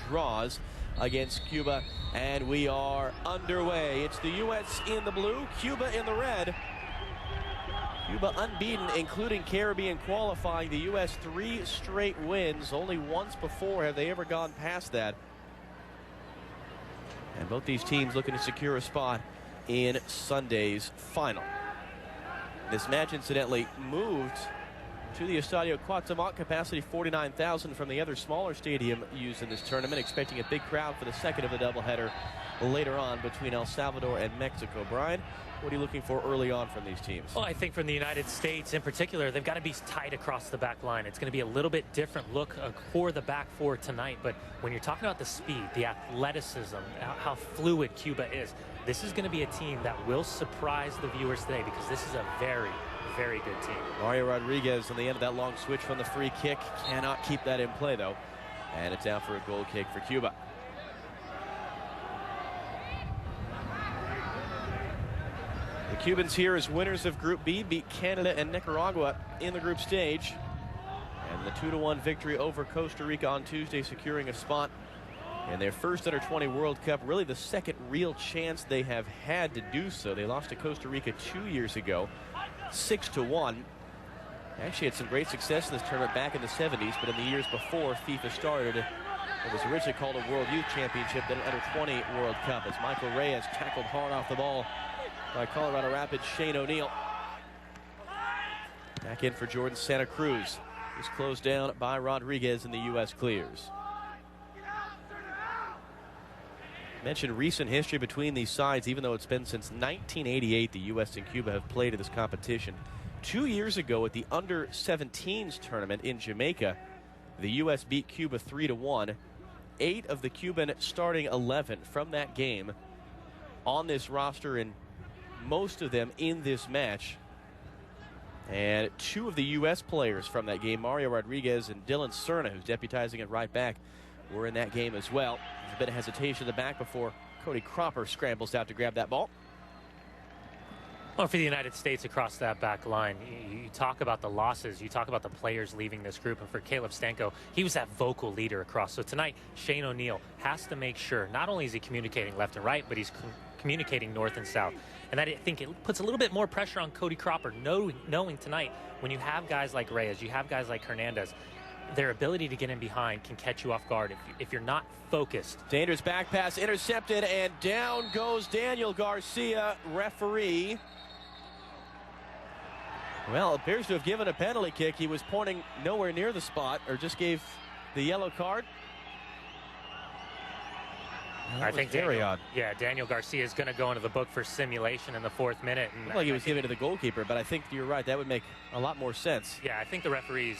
draws against Cuba, and we are underway. It's the U.S. in the blue, Cuba in the red. Cuba unbeaten, including Caribbean qualifying. The U.S. 3 straight wins. Only once before have they ever gone past that. And both these teams looking to secure a spot in Sunday's final. This match, incidentally, moved to the Estadio Cuauhtémoc, capacity 49,000 from the other smaller stadium used in this tournament, expecting a big crowd for the second of the doubleheader later on between El Salvador and Mexico. Brian, what are you looking for early on from these teams? Well, I think from the United States in particular, they've got to be tight across the back line. It's going to be a little bit different look for the back four tonight. But when you're talking about the speed, the athleticism, how fluid Cuba is, this is going to be a team that will surprise the viewers today, because this is a very, very good team. Mario Rodriguez on the end of that long switch from the free kick. Cannot keep that in play, though. And it's out for a goal kick for Cuba. The Cubans here as winners of Group B beat Canada and Nicaragua in the group stage. And the 2-1 victory over Costa Rica on Tuesday, securing a spot in their first Under-20 World Cup. Really the second real chance they have had to do so. They lost to Costa Rica 2 years ago, 6-1. Actually had some great success in this tournament back in the 70s, but in the years before FIFA started, it was originally called a World Youth Championship, then an Under-20 World Cup, as Michael Reyes tackled hard off the ball by Colorado Rapids' Shane O'Neill. Back in for Jordan Santa Cruz. Is closed down by Rodriguez, and the U.S. clears. Mentioned recent history between these sides, even though it's been since 1988 the U.S. and Cuba have played in this competition. 2 years ago at the Under-17s tournament in Jamaica, the U.S. beat Cuba 3-1. 8 of the Cuban starting 11 from that game on this roster, and most of them in this match. And 2 of the U.S. players from that game, Mario Rodriguez and Dylan Cerna, who's deputizing at right back, were in that game as well. There's a bit of hesitation in the back before Cody Cropper scrambles out to grab that ball. Well, for the United States across that back line, you talk about the losses, you talk about the players leaving this group, and for Caleb Stanko, he was that vocal leader across. So tonight, Shane O'Neill has to make sure, not only is he communicating left and right, but he's communicating north and south. And I think it puts a little bit more pressure on Cody Cropper, knowing tonight, when you have guys like Reyes, you have guys like Hernandez, their ability to get in behind can catch you off guard if you're not focused. Dangerous back pass intercepted, and down goes Daniel Garcia, referee. Well, appears to have given a penalty kick. He was pointing nowhere near the spot, or just gave the yellow card. I think very odd. Yeah, Daniel Garcia is going to go into the book for simulation in the 4th minute. And like he was giving it to the goalkeeper, but I think you're right. That would make a lot more sense. Yeah, I think the referee's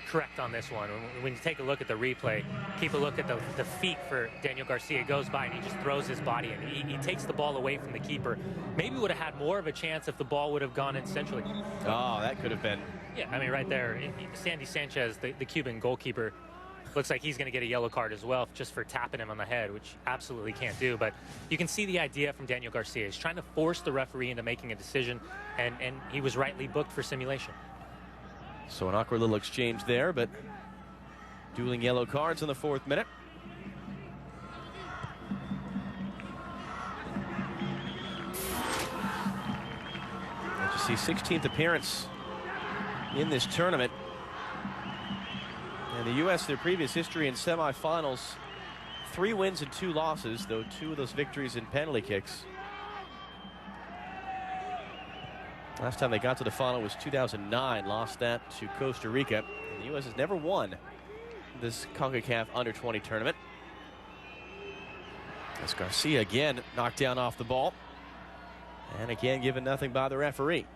correct on this one. When you take a look at the replay, keep a look at the feet for Daniel Garcia. He goes by and he just throws his body in. He takes the ball away from the keeper. Maybe would have had more of a chance if the ball would have gone in centrally. Oh, that could have been. Yeah, I mean, right there, Sandy Sanchez, the Cuban goalkeeper, looks like he's going to get a yellow card as well, just for tapping him on the head, which absolutely can't do. But you can see the idea from Daniel Garcia. He's trying to force the referee into making a decision, and he was rightly booked for simulation. So an awkward little exchange there, but dueling yellow cards in the 4th minute. As you see, 16th appearance in this tournament. And the U.S., their previous history in semifinals, 3 wins and 2 losses, though 2 of those victories in penalty kicks. Last time they got to the final was 2009, lost that to Costa Rica. And the U.S. has never won this CONCACAF Under-20 tournament. As Garcia again knocked down off the ball. And again given nothing by the referee.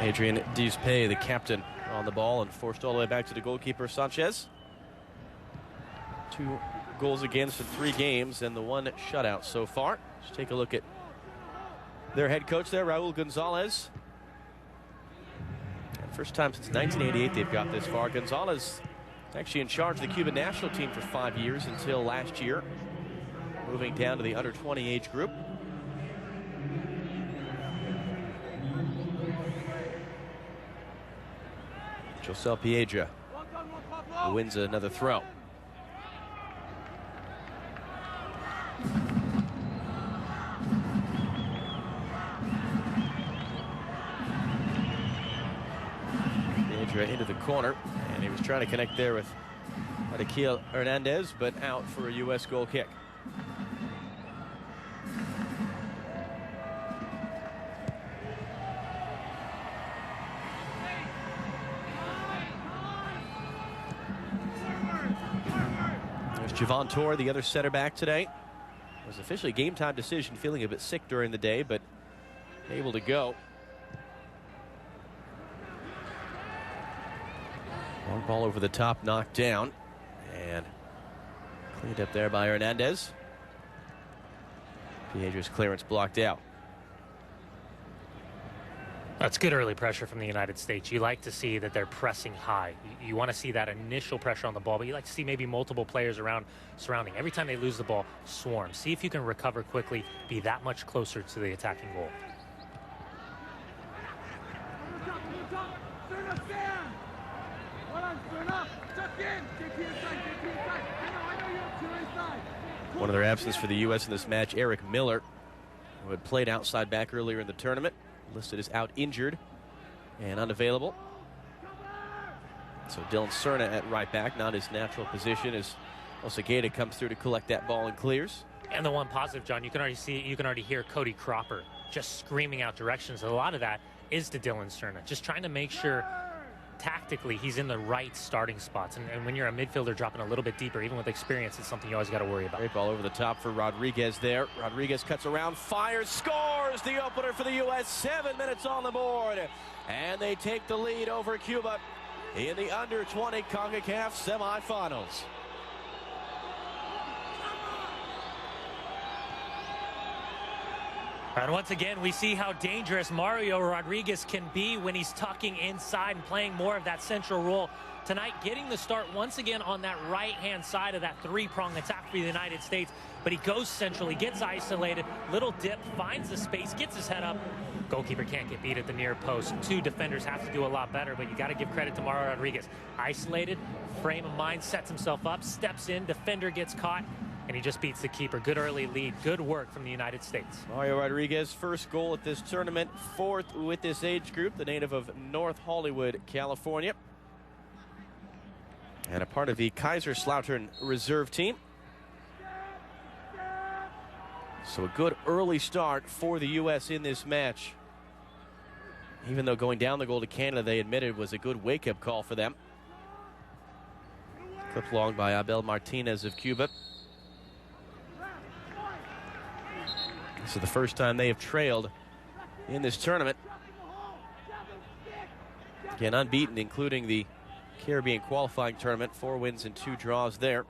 Adrian Dizpe, the captain, on the ball and forced all the way back to the goalkeeper, Sanchez. 2 goals against in 3 games and the 1 shutout so far. Let's take a look at their head coach there, Raul Gonzalez. And first time since 1988 they've got this far. Gonzalez Actually in charge of the Cuban national team for 5 years until last year, moving down to the under 20 age group. Josel Piedra, who wins another throw. Piedra into the corner, and he was trying to connect there with Ezequiel Hernandez, but out for a U.S. goal kick. There's Javon Tor, the other center back today. It was officially a game time decision, feeling a bit sick during the day, but able to go. Long ball over the top, knocked down, and cleaned up there by Hernandez. Piedra's clearance blocked out. That's good early pressure from the United States. You like to see that they're pressing high. You want to see that initial pressure on the ball, but you like to see maybe multiple players around surrounding. Every time they lose the ball, swarm. See if you can recover quickly, be that much closer to the attacking goal. One of their absence for the U.S. in this match, Eric Miller, who had played outside back earlier in the tournament, listed as out injured and unavailable. So Dylan Cerna at right back, not his natural position, as Osageda comes through to collect that ball and clears. And the one positive, John, you can already hear Cody Cropper just screaming out directions. A lot of that is to Dylan Cerna, just trying to make sure tactically he's in the right starting spots. And when you're a midfielder dropping a little bit deeper, even with experience, it's something you always got to worry about. Great ball over the top for Rodriguez there. Rodriguez cuts around, fires, scores the opener for the U.S. 7 minutes on the board. And they take the lead over Cuba in the under 20 CONCACAF semifinals. And once again, we see how dangerous Mario Rodriguez can be when he's tucking inside and playing more of that central role. Tonight, getting the start once again on that right-hand side of that three-prong attack for the United States. But he goes central, he gets isolated, little dip, finds the space, gets his head up. Goalkeeper can't get beat at the near post. Two defenders have to do a lot better, but you got to give credit to Mario Rodriguez. Isolated, frame of mind, sets himself up, steps in, defender gets caught, and he just beats the keeper. Good early lead. Good work from the United States. Mario Rodriguez, first goal at this tournament, fourth with this age group, the native of North Hollywood, California, and a part of the Kaiserslautern reserve team. So a good early start for the U.S. in this match. Even though going down the goal to Canada, they admitted, was a good wake-up call for them. Clipped long by Abel Martinez of Cuba. This is the first time they have trailed in this tournament. Again, unbeaten, including the Caribbean qualifying tournament. 4 wins and 2 draws there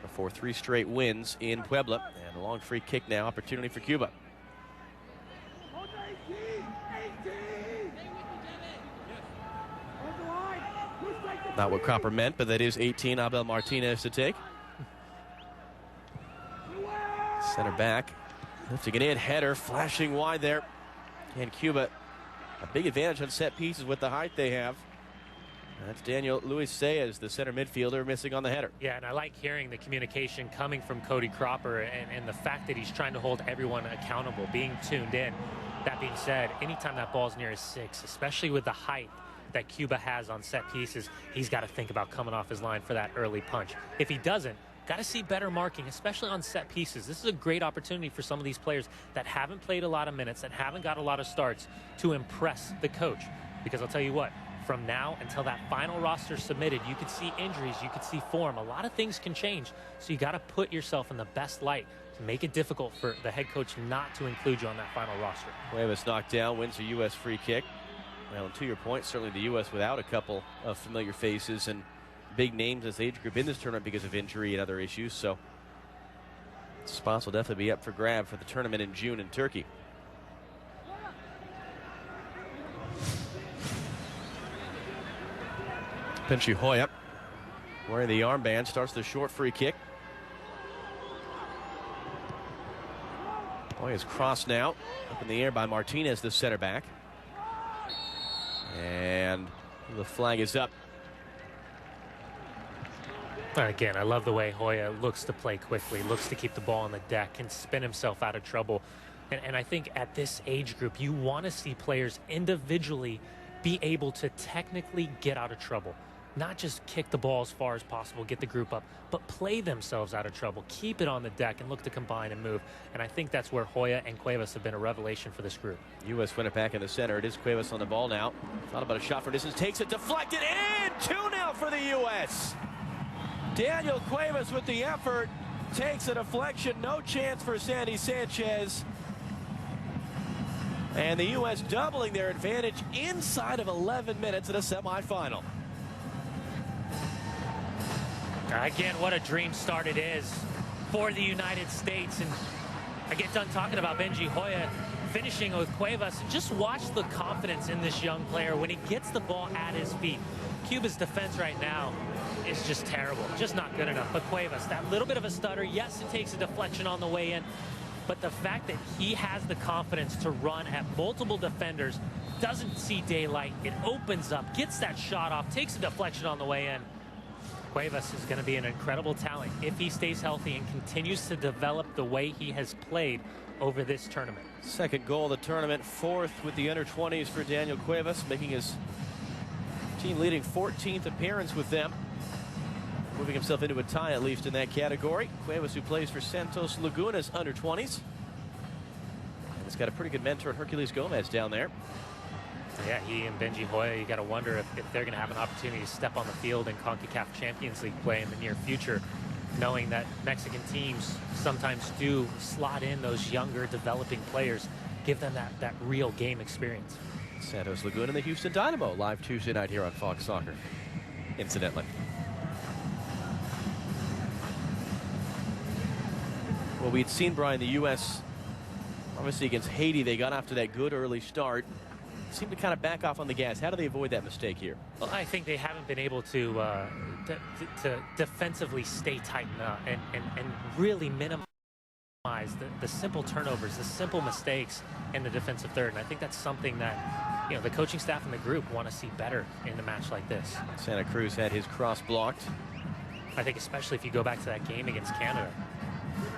before 3 straight wins in Puebla. And a long free kick now, opportunity for Cuba. Not what Cropper meant, but that is 18 Abel Martinez to take. Center back, lifting it in, header, flashing wide there. And Cuba, a big advantage on set pieces with the height they have. That's Daniel Luis Saez, the center midfielder, missing on the header. Yeah, and I like hearing the communication coming from Cody Cropper and the fact that he's trying to hold everyone accountable, being tuned in. That being said, anytime that ball's near his 6, especially with the height that Cuba has on set pieces, he's got to think about coming off his line for that early punch. If he doesn't, got to see better marking, especially on set pieces. This is a great opportunity for some of these players that haven't played a lot of minutes, that haven't got a lot of starts, to impress the coach. Because I'll tell you what, from now until that final roster submitted, you could see injuries, you could see form. A lot of things can change, so you got to put yourself in the best light to make it difficult for the head coach not to include you on that final roster. Cuevas knocked down, wins a U.S. free kick. Well, and to your point, certainly the U.S. without a couple of familiar faces and big names as age group in this tournament because of injury and other issues. So spots will definitely be up for grab for the tournament in June in Turkey. Benji Hoya wearing the armband starts the short free kick. Hoya's crossed now. Up in the air by Martinez, the center back. And the flag is up. Again, I love the way Hoya looks to play quickly, looks to keep the ball on the deck, and spin himself out of trouble. And I think at this age group, you want to see players individually be able to technically get out of trouble. Not just kick the ball as far as possible, get the group up, but play themselves out of trouble, keep it on the deck, and look to combine and move. And I think that's where Hoya and Cuevas have been a revelation for this group. U.S. win it back in the center. It is Cuevas on the ball now. Thought about a shot for distance, takes it, deflected, and 2-0 for the U.S. Daniel Cuevas with the effort, takes a deflection, no chance for Sandy Sanchez. And the U.S. doubling their advantage inside of 11 minutes in a semifinal. Again, what a dream start it is for the United States. And I get done talking about Benji Hoya finishing with Cuevas. And just watch the confidence in this young player when he gets the ball at his feet. Cuba's defense right now is just terrible, just not good enough. But Cuevas, that little bit of a stutter, yes, it takes a deflection on the way in, but the fact that he has the confidence to run at multiple defenders, doesn't see daylight, it opens up, gets that shot off, takes a deflection on the way in. Cuevas is going to be an incredible talent if he stays healthy and continues to develop the way he has played over this tournament. Second goal of the tournament, fourth with the under-20s for Daniel Cuevas, making his team-leading 14th appearance with them. Moving himself into a tie, at least in that category. Cuevas, who plays for Santos Laguna's under-20s. He's got a pretty good mentor in Herculez Gomez down there. Yeah, he and Benji Hoya, you got to wonder if they're going to have an opportunity to step on the field in CONCACAF Champions League play in the near future, knowing that Mexican teams sometimes do slot in those younger developing players, give them that real game experience. Santos Laguna and the Houston Dynamo live Tuesday night here on Fox Soccer, incidentally. Well, we'd seen, Brian, the U.S. obviously against Haiti, they got after that good early start. Seemed to kind of back off on the gas. How do they avoid that mistake here? Well, I think they haven't been able to defensively stay tight enough and really minimize the simple turnovers, the simple mistakes in the defensive third. And I think that's something that, you know, the coaching staff and the group want to see better in a match like this. Santa Cruz had his cross blocked. I think especially if you go back to that game against Canada,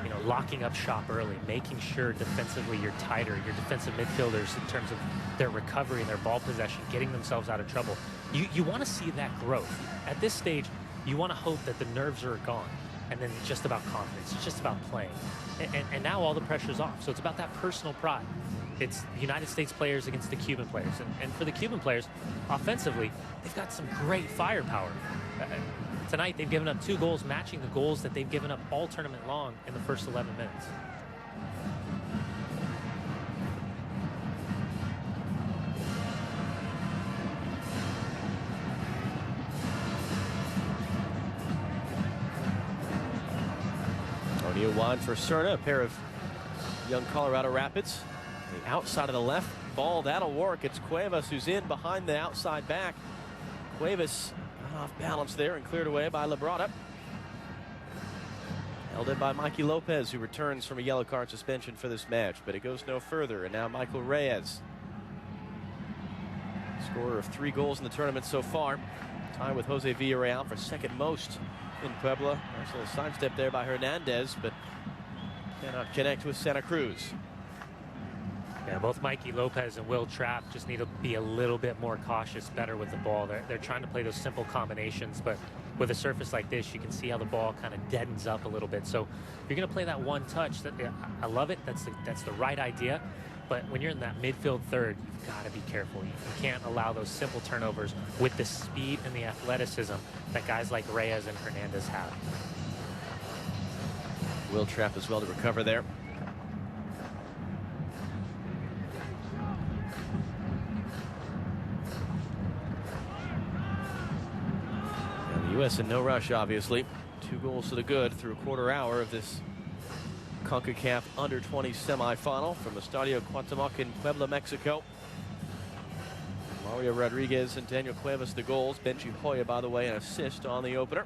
you know, locking up shop early, making sure defensively you're tighter, your defensive midfielders in terms of their recovery and their ball possession, getting themselves out of trouble. You want to see that growth. At this stage, you want to hope that the nerves are gone, and then it's just about confidence. It's just about playing. And now all the pressure's off. So it's about that personal pride. It's the United States players against the Cuban players. And for the Cuban players, offensively, they've got some great firepower. Tonight, they've given up 2 goals, matching the goals that they've given up all tournament long in the first 11 minutes. O'Neal wide for Cerna, a pair of young Colorado Rapids. The outside of the left ball, that'll work. It's Cuevas who's in behind the outside back. Cuevas off balance there and cleared away by Labrada. Held in by Mikey Lopez, who returns from a yellow card suspension for this match, but it goes no further. And now Michael Reyes, scorer of 3 goals in the tournament so far, tied with Jose Villarreal for second most in Puebla. There's a sidestep there by Hernandez, but cannot connect with Santa Cruz. Yeah, both Mikey Lopez and Will Trapp just need to be a little bit more cautious, better with the ball. They're trying to play those simple combinations, but with a surface like this, you can see how the ball kind of deadens up a little bit. So you're going to play that one touch. I love it. That's the right idea. But when you're in that midfield third, you've got to be careful. You can't allow those simple turnovers with the speed and the athleticism that guys like Reyes and Hernandez have. Will Trapp as well to recover there. The U.S. in no rush, obviously. 2 goals to the good through a quarter hour of this CONCACAF Under-20 semifinal from Estadio Cuauhtémoc in Puebla, Mexico. Mario Rodriguez and Daniel Cuevas the goals. Benji Hoya, by the way, an assist on the opener.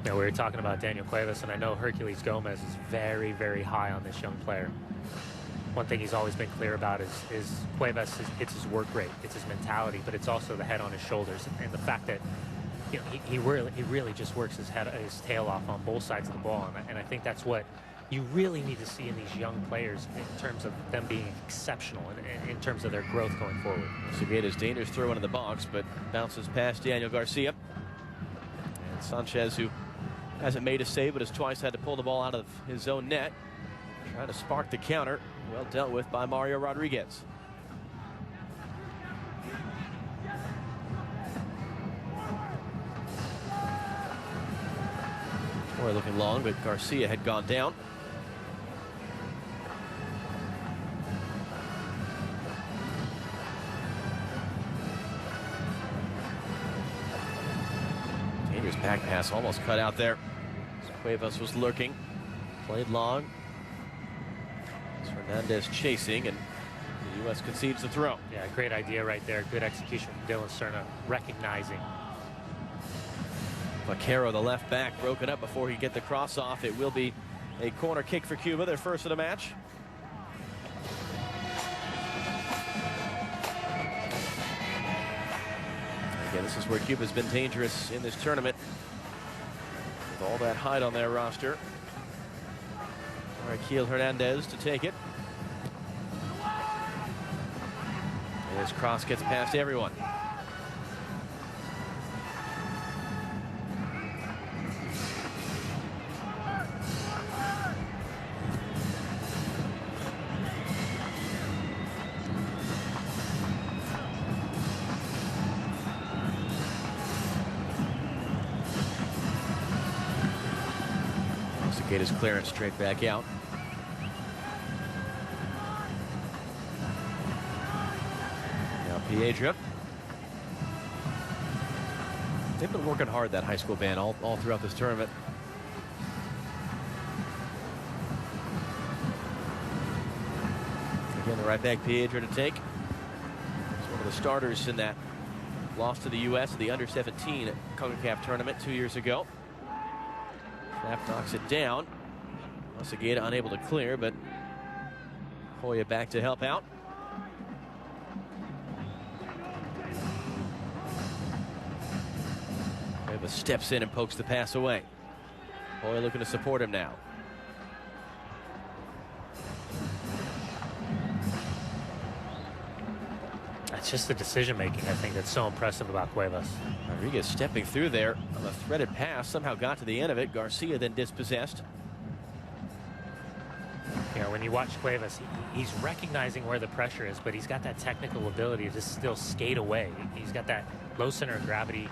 Now, we were talking about Daniel Cuevas, and I know Herculez Gomez is very, very high on this young player. One thing he's always been clear about is Cuevas, it's his work rate, it's his mentality, but it's also the head on his shoulders, and the fact that he really just works his tail off on both sides of the ball, and I think that's what you really need to see in these young players in terms of them being exceptional and in terms of their growth going forward. Segueda's dangerous throw into the box, but bounces past Daniel Garcia. And Sanchez, who hasn't made a save, but has twice had to pull the ball out of his own net. Trying to spark the counter. Well dealt with by Mario Rodriguez. Boy, looking long, but Garcia had gone down. Dangerous back pass, almost cut out there. Cuevas was lurking, played long. Hernandez chasing, and the U.S. concedes the throw. Yeah, great idea right there. Good execution from Dylan Cerna, recognizing. Vaquero, the left back, broken up before he get the cross off. It will be a corner kick for Cuba, their first of the match. Again, this is where Cuba's been dangerous in this tournament, with all that height on their roster. Raquel Hernandez to take it. And his cross gets past everyone. Get his clearance straight back out. Now Piedra. They've been working hard, that high school band, all throughout this tournament. Again, the right back Piedra to take. He's one of the starters in that loss to the U.S. at the under-17 CONCACAF tournament 2 years ago. Knapp knocks it down. Segueda unable to clear, but Hoya back to help out. Cuevas steps in and pokes the pass away. Hoya looking to support him now. That's just the decision making, I think, that's so impressive about Cuevas. Rodriguez stepping through there on a threaded pass, somehow got to the end of it. Garcia then dispossessed. You know, when you watch Cuevas, he's recognizing where the pressure is, but he's got that technical ability to still skate away. He's got that low center of gravity.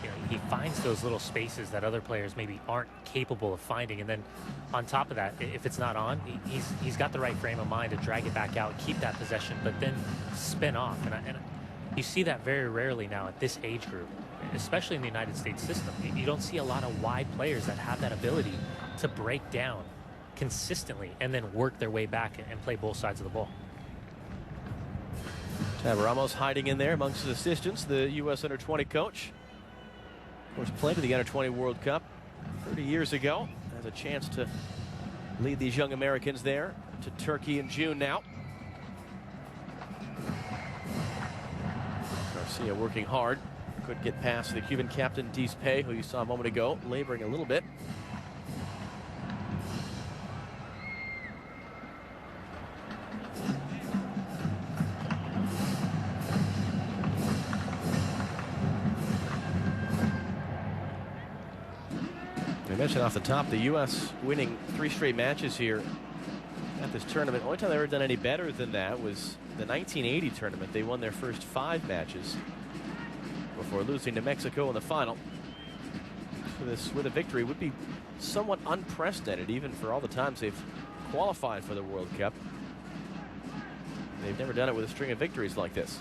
You know, he finds those little spaces that other players maybe aren't capable of finding. And then on top of that, if it's not on, he's got the right frame of mind to drag it back out, keep that possession, but then spin off. And you see that very rarely now at this age group, especially in the United States system. You don't see a lot of wide players that have that ability to break down consistently and then work their way back and play both sides of the ball. Tab Ramos hiding in there amongst his assistants, the U.S. Under-20 coach. Of course, played in the Under-20 World Cup 30 years ago. Has a chance to lead these young Americans there to Turkey in June now. Garcia working hard. Couldn't get past the Cuban captain, Dispe, who you saw a moment ago, laboring a little bit. I mentioned off the top, the U.S. winning 3 straight matches here at this tournament. The only time they've ever done any better than that was the 1980 tournament. They won their first 5 matches before losing to Mexico in the final. So this, with a victory, would be somewhat unprecedented, even for all the times they've qualified for the World Cup. They've never done it with a string of victories like this.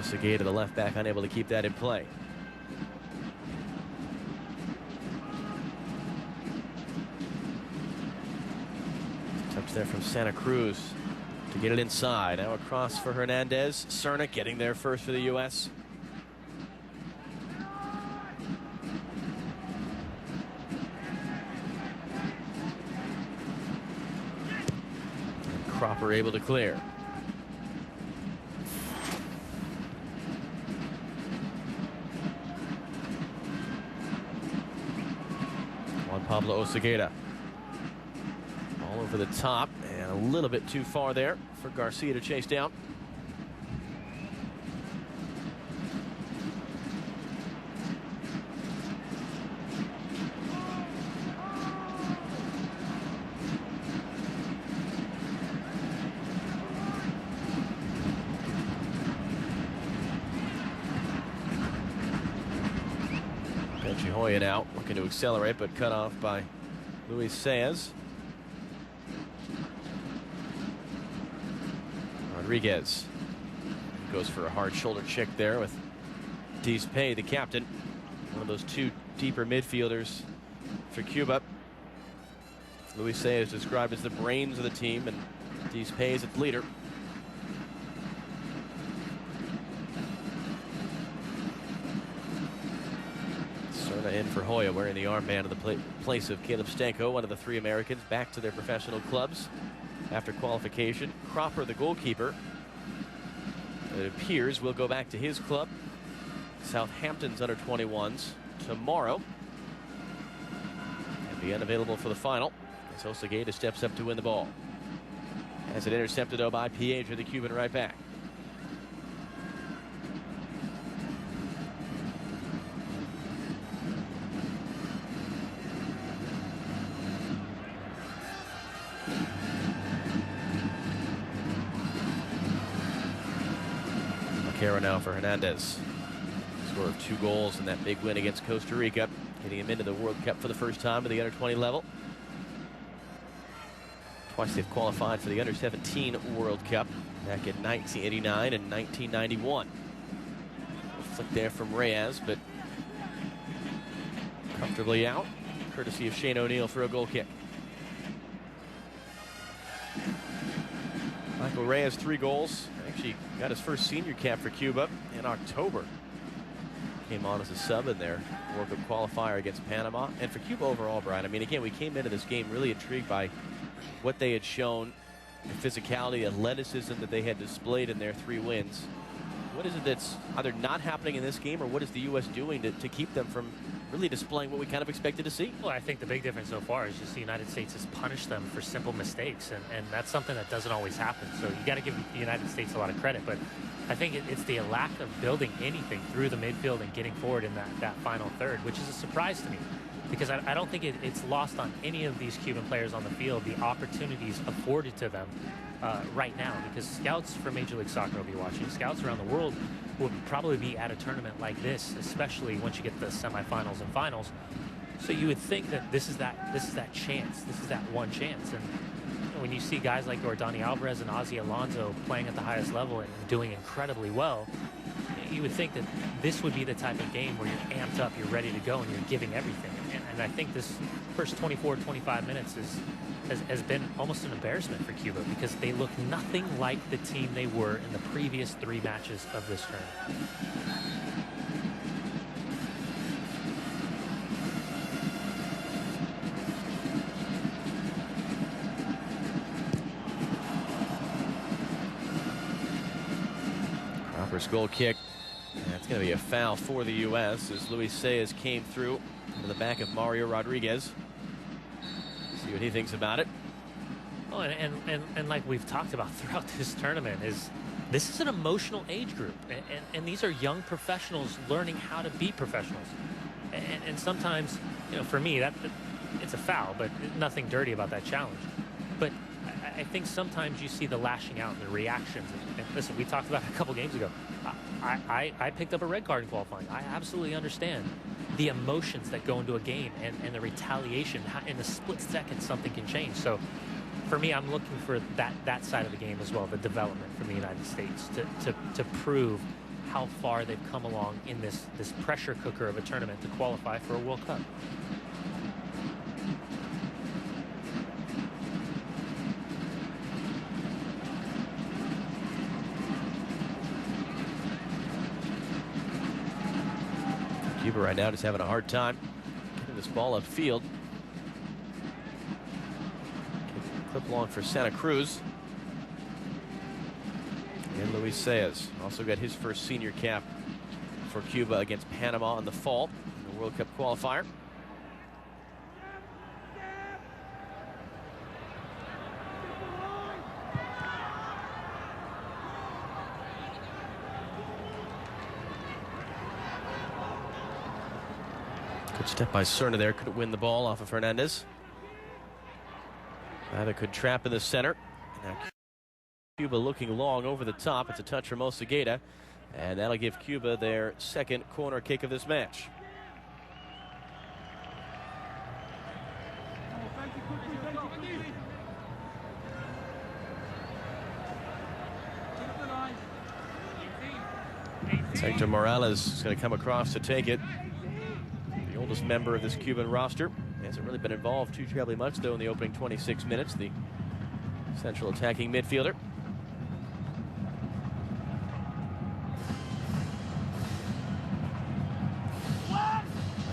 Segueda, the left back, unable to keep that in play. Touch there from Santa Cruz to get it inside. Now across for Hernandez. Cerna getting there first for the U.S. And Cropper able to clear. Juan Pablo Osegueda. All over the top and a little bit too far there for Garcia to chase down. Hoya now looking to accelerate, but cut off by Luis Saez. Rodriguez goes for a hard shoulder check there with Dispay, the captain. One of those two deeper midfielders for Cuba. Luis Saez described as the brains of the team, and Dispay is its leader. In for Hoya, wearing the armband of the place of Caleb Stanko, one of the three Americans back to their professional clubs after qualification. Cropper, the goalkeeper, it appears will go back to his club, Southampton's under 21s, tomorrow, and be unavailable for the final as Osegueda steps up to win the ball. Has it intercepted though by Piedra, the Cuban right back. Now for Hernandez. Score of 2 goals in that big win against Costa Rica, getting him into the World Cup for the first time at the under-20 level. Twice they've qualified for the under-17 World Cup back in 1989 and 1991. A flick there from Reyes, but comfortably out, courtesy of Shane O'Neill for a goal kick. Michael Reyes, 3 goals. Actually got his first senior cap for Cuba in October. Came on as a sub in their World Cup qualifier against Panama. And for Cuba overall, Brian, I mean, again, we came into this game really intrigued by what they had shown, the physicality, athleticism that they had displayed in their 3 wins. What is it that's either not happening in this game, or what is the U.S. doing to keep them from really displaying what we kind of expected to see? Well, I think the big difference so far is just the United States has punished them for simple mistakes, and that's something that doesn't always happen. So you got to give the United States a lot of credit, but I think it's the lack of building anything through the midfield and getting forward in that final third, which is a surprise to me, because I don't think it's lost on any of these Cuban players on the field the opportunities afforded to them right now, because scouts for Major League Soccer will be watching. Scouts around the world will probably be at a tournament like this, especially once you get the semifinals and finals. So you would think that this is that chance, this is that one chance. And when you see guys like Jordani Alvarez and Ozzy Alonso playing at the highest level and doing incredibly well, you would think that this would be the type of game where you're amped up, you're ready to go, and you're giving everything. And I think this first 24, 25 minutes has been almost an embarrassment for Cuba, because they look nothing like the team they were in the previous 3 matches of this tournament. Cropper's goal kick. That's going to be a foul for the U.S. as Luis Saez came through into the back of Mario Rodriguez. See what he thinks about it. Oh, and like we've talked about throughout this tournament, this is an emotional age group, and these are young professionals learning how to be professionals. And sometimes, you know, for me, it's a foul, but nothing dirty about that challenge. But I think sometimes you see the lashing out and the reactions. And listen, we talked about it a couple games ago. I picked up a red card in qualifying. I absolutely understand the emotions that go into a game and the retaliation. In a split second, something can change. So for me, I'm looking for that side of the game as well, the development from the United States to prove how far they've come along in this pressure cooker of a tournament to qualify for a World Cup. Cuba right now just having a hard time getting this ball upfield. Clip long for Santa Cruz. And Luis Saez also got his first senior cap for Cuba against Panama in the fall in the World Cup qualifier. Good step by Serna there. Couldn't win the ball off of Hernandez. Either could trap in the center. Now Cuba looking long over the top. It's a touch from Mosqueda. And that'll give Cuba their second corner kick of this match. Hector Morales is going to come across to take it. The oldest member of this Cuban roster. Hasn't really been involved too terribly much, though, in the opening 26 minutes. The central attacking midfielder.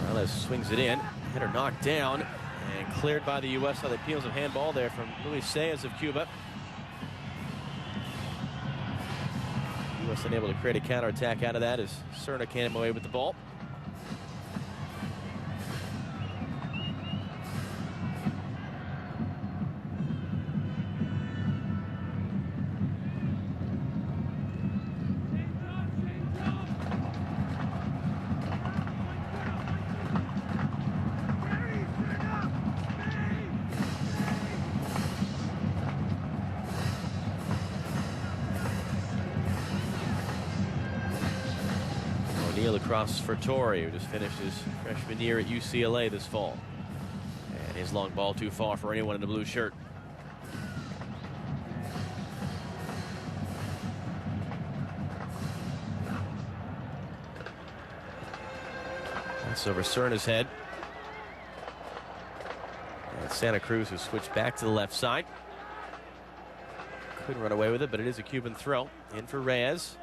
Morales swings it in. Header knocked down and cleared by the U.S. on the appeals of handball there from Luis Saez of Cuba. U.S. unable to create a counterattack out of that as Serna came away with the ball. Across for Torrey, who just finished his freshman year at UCLA this fall. And his long ball too far for anyone in the blue shirt. That's over Serna's head. And Santa Cruz who switched back to the left side. Couldn't run away with it, but it is a Cuban throw. In for Reyes.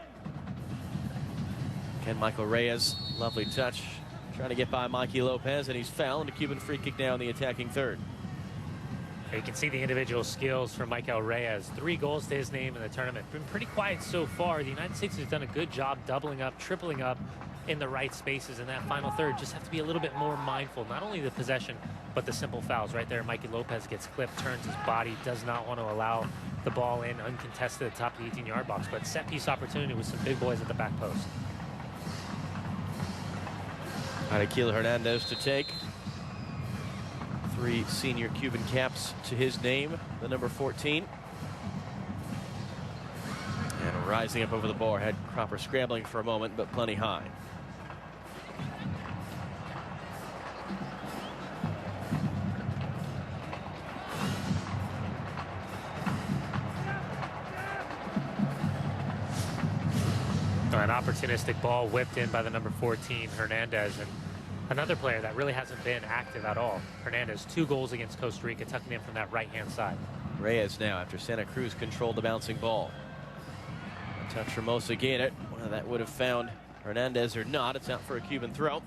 And Michael Reyes, lovely touch, trying to get by Mikey Lopez, and he's fouled. A Cuban free kick now in the attacking third. You can see the individual skills from Michael Reyes. 3 goals to his name in the tournament. Been pretty quiet so far. The United States has done a good job doubling up, tripling up in the right spaces in that final third. Just have to be a little bit more mindful, not only the possession, but the simple fouls. Right there, Mikey Lopez gets clipped, turns his body, does not want to allow the ball in uncontested at the top of the 18-yard box. But set piece opportunity with some big boys at the back post. Anaquil Hernandez to take. 3 senior Cuban caps to his name, the number 14. And rising up over the bar, had Cropper scrambling for a moment, but plenty high. An opportunistic ball whipped in by the number 14, Hernandez, and another player that really hasn't been active at all. Hernandez, 2 goals against Costa Rica, tucking in from that right-hand side. Reyes now after Santa Cruz controlled the bouncing ball. A touch from Mosqueda. Well, that would have found Hernandez or not. It's out for a Cuban throw.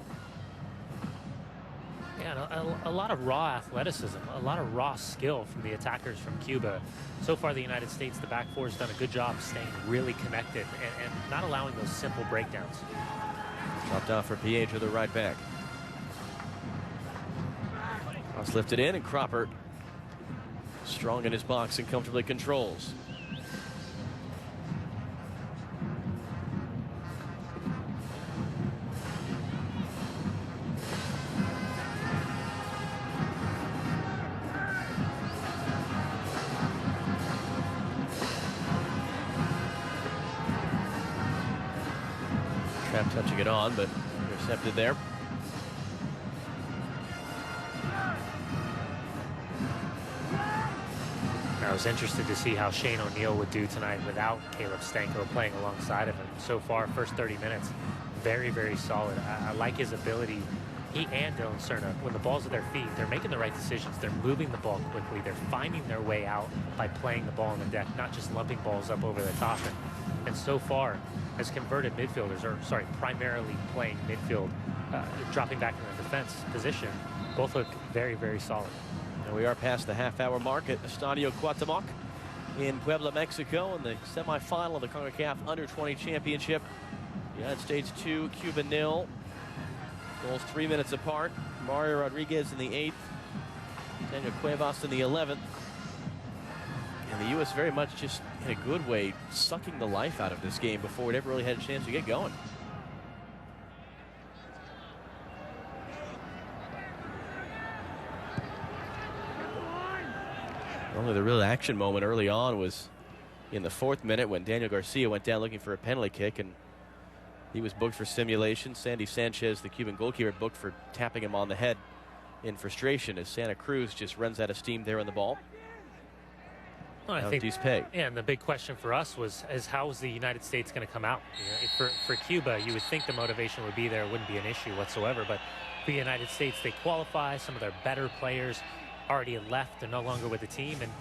Yeah, a lot of raw athleticism, a lot of raw skill from the attackers from Cuba. So far, the United States, the back four, has done a good job staying really connected and not allowing those simple breakdowns. Dropped off for Pietro, the right back. Cross lifted in, and Cropper strong in his box and comfortably controls. Trap touching it on, but intercepted there. I was interested to see how Shane O'Neill would do tonight without Caleb Stanko playing alongside of him. So far, first 30 minutes, very, very solid. I like his ability. He and Dylan Serna, when the ball's at their feet, they're making the right decisions. They're moving the ball quickly. They're finding their way out by playing the ball on the deck, not just lumping balls up over the top. And so far, as converted midfielders, or sorry, primarily playing midfield dropping back in the defense position, both look very, very solid. And we are past the half-hour mark at Estadio Cuauhtémoc in Puebla, Mexico, in the semifinal of the CONCACAF Under-20 Championship. United States 2, Cuba 0. Goals 3 minutes apart. Mario Rodriguez in the 8th. Daniel Cuevas in the 11th. And the U.S. very much just in a good way sucking the life out of this game before it ever really had a chance to get going. Only the real action moment early on was in the 4th minute when Daniel Garcia went down looking for a penalty kick, and he was booked for simulation. Sandy Sanchez, the Cuban goalkeeper, booked for tapping him on the head in frustration as Santa Cruz just runs out of steam there on the ball. Well, I think, and the big question for us is how is the United States going to come out? You know, for Cuba, you would think the motivation would be there, it wouldn't be an issue whatsoever. But for the United States, they qualify. Some of their better players already left. They're no longer with the team. And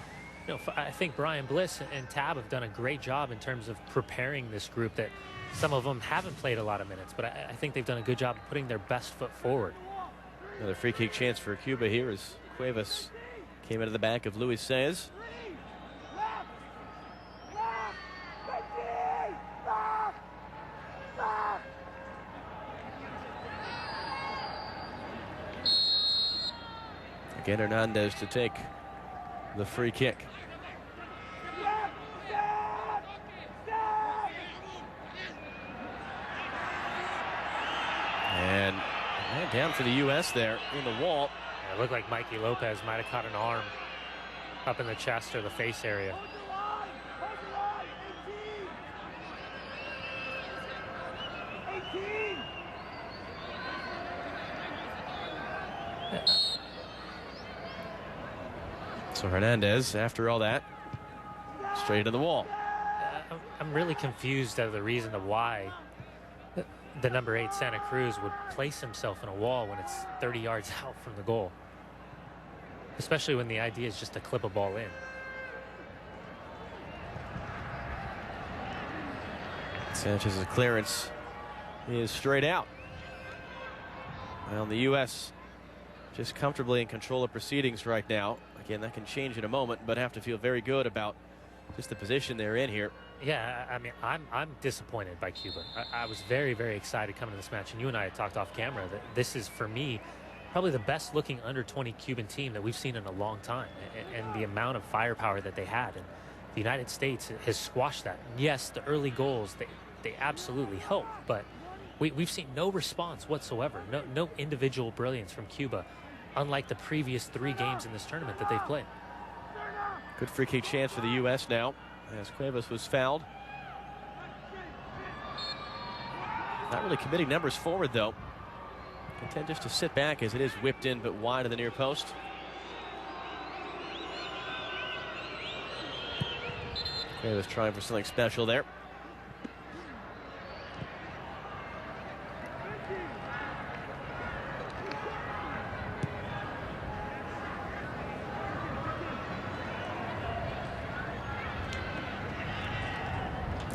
you know, I think Brian Bliss and Tab have done a great job in terms of preparing this group that some of them haven't played a lot of minutes. But I think they've done a good job of putting their best foot forward. Another free kick chance for Cuba here as Cuevas came into the back of Luis Saez. Again, Hernandez to take the free kick. And down for the U.S. there in the wall. Yeah, it looked like Mikey Lopez might have caught an arm up in the chest or the face area. So Hernandez, after all that, straight to the wall. I'm really confused as to the reason of why the number 8 Santa Cruz would place himself in a wall when it's 30 yards out from the goal, especially when the idea is just to clip a ball in. Sanchez's clearance is straight out. Well, the U.S. just comfortably in control of proceedings right now. Again, that can change in a moment, but have to feel very good about just the position they're in here. Yeah, I mean, I'm disappointed by Cuba. I was very, very excited coming to this match, and you and I had talked off camera that this is, for me, probably the best-looking under-20 Cuban team that we've seen in a long time, and the amount of firepower that they had. And the United States has squashed that. And yes, the early goals, they absolutely help, but we've seen no response whatsoever, no individual brilliance from Cuba, unlike the previous 3 games in this tournament that they've played. Good free kick chance for the U.S. now, as Cuevas was fouled. Not really committing numbers forward, though. Content just to sit back as it is whipped in, but wide of the near post. Cuevas trying for something special there.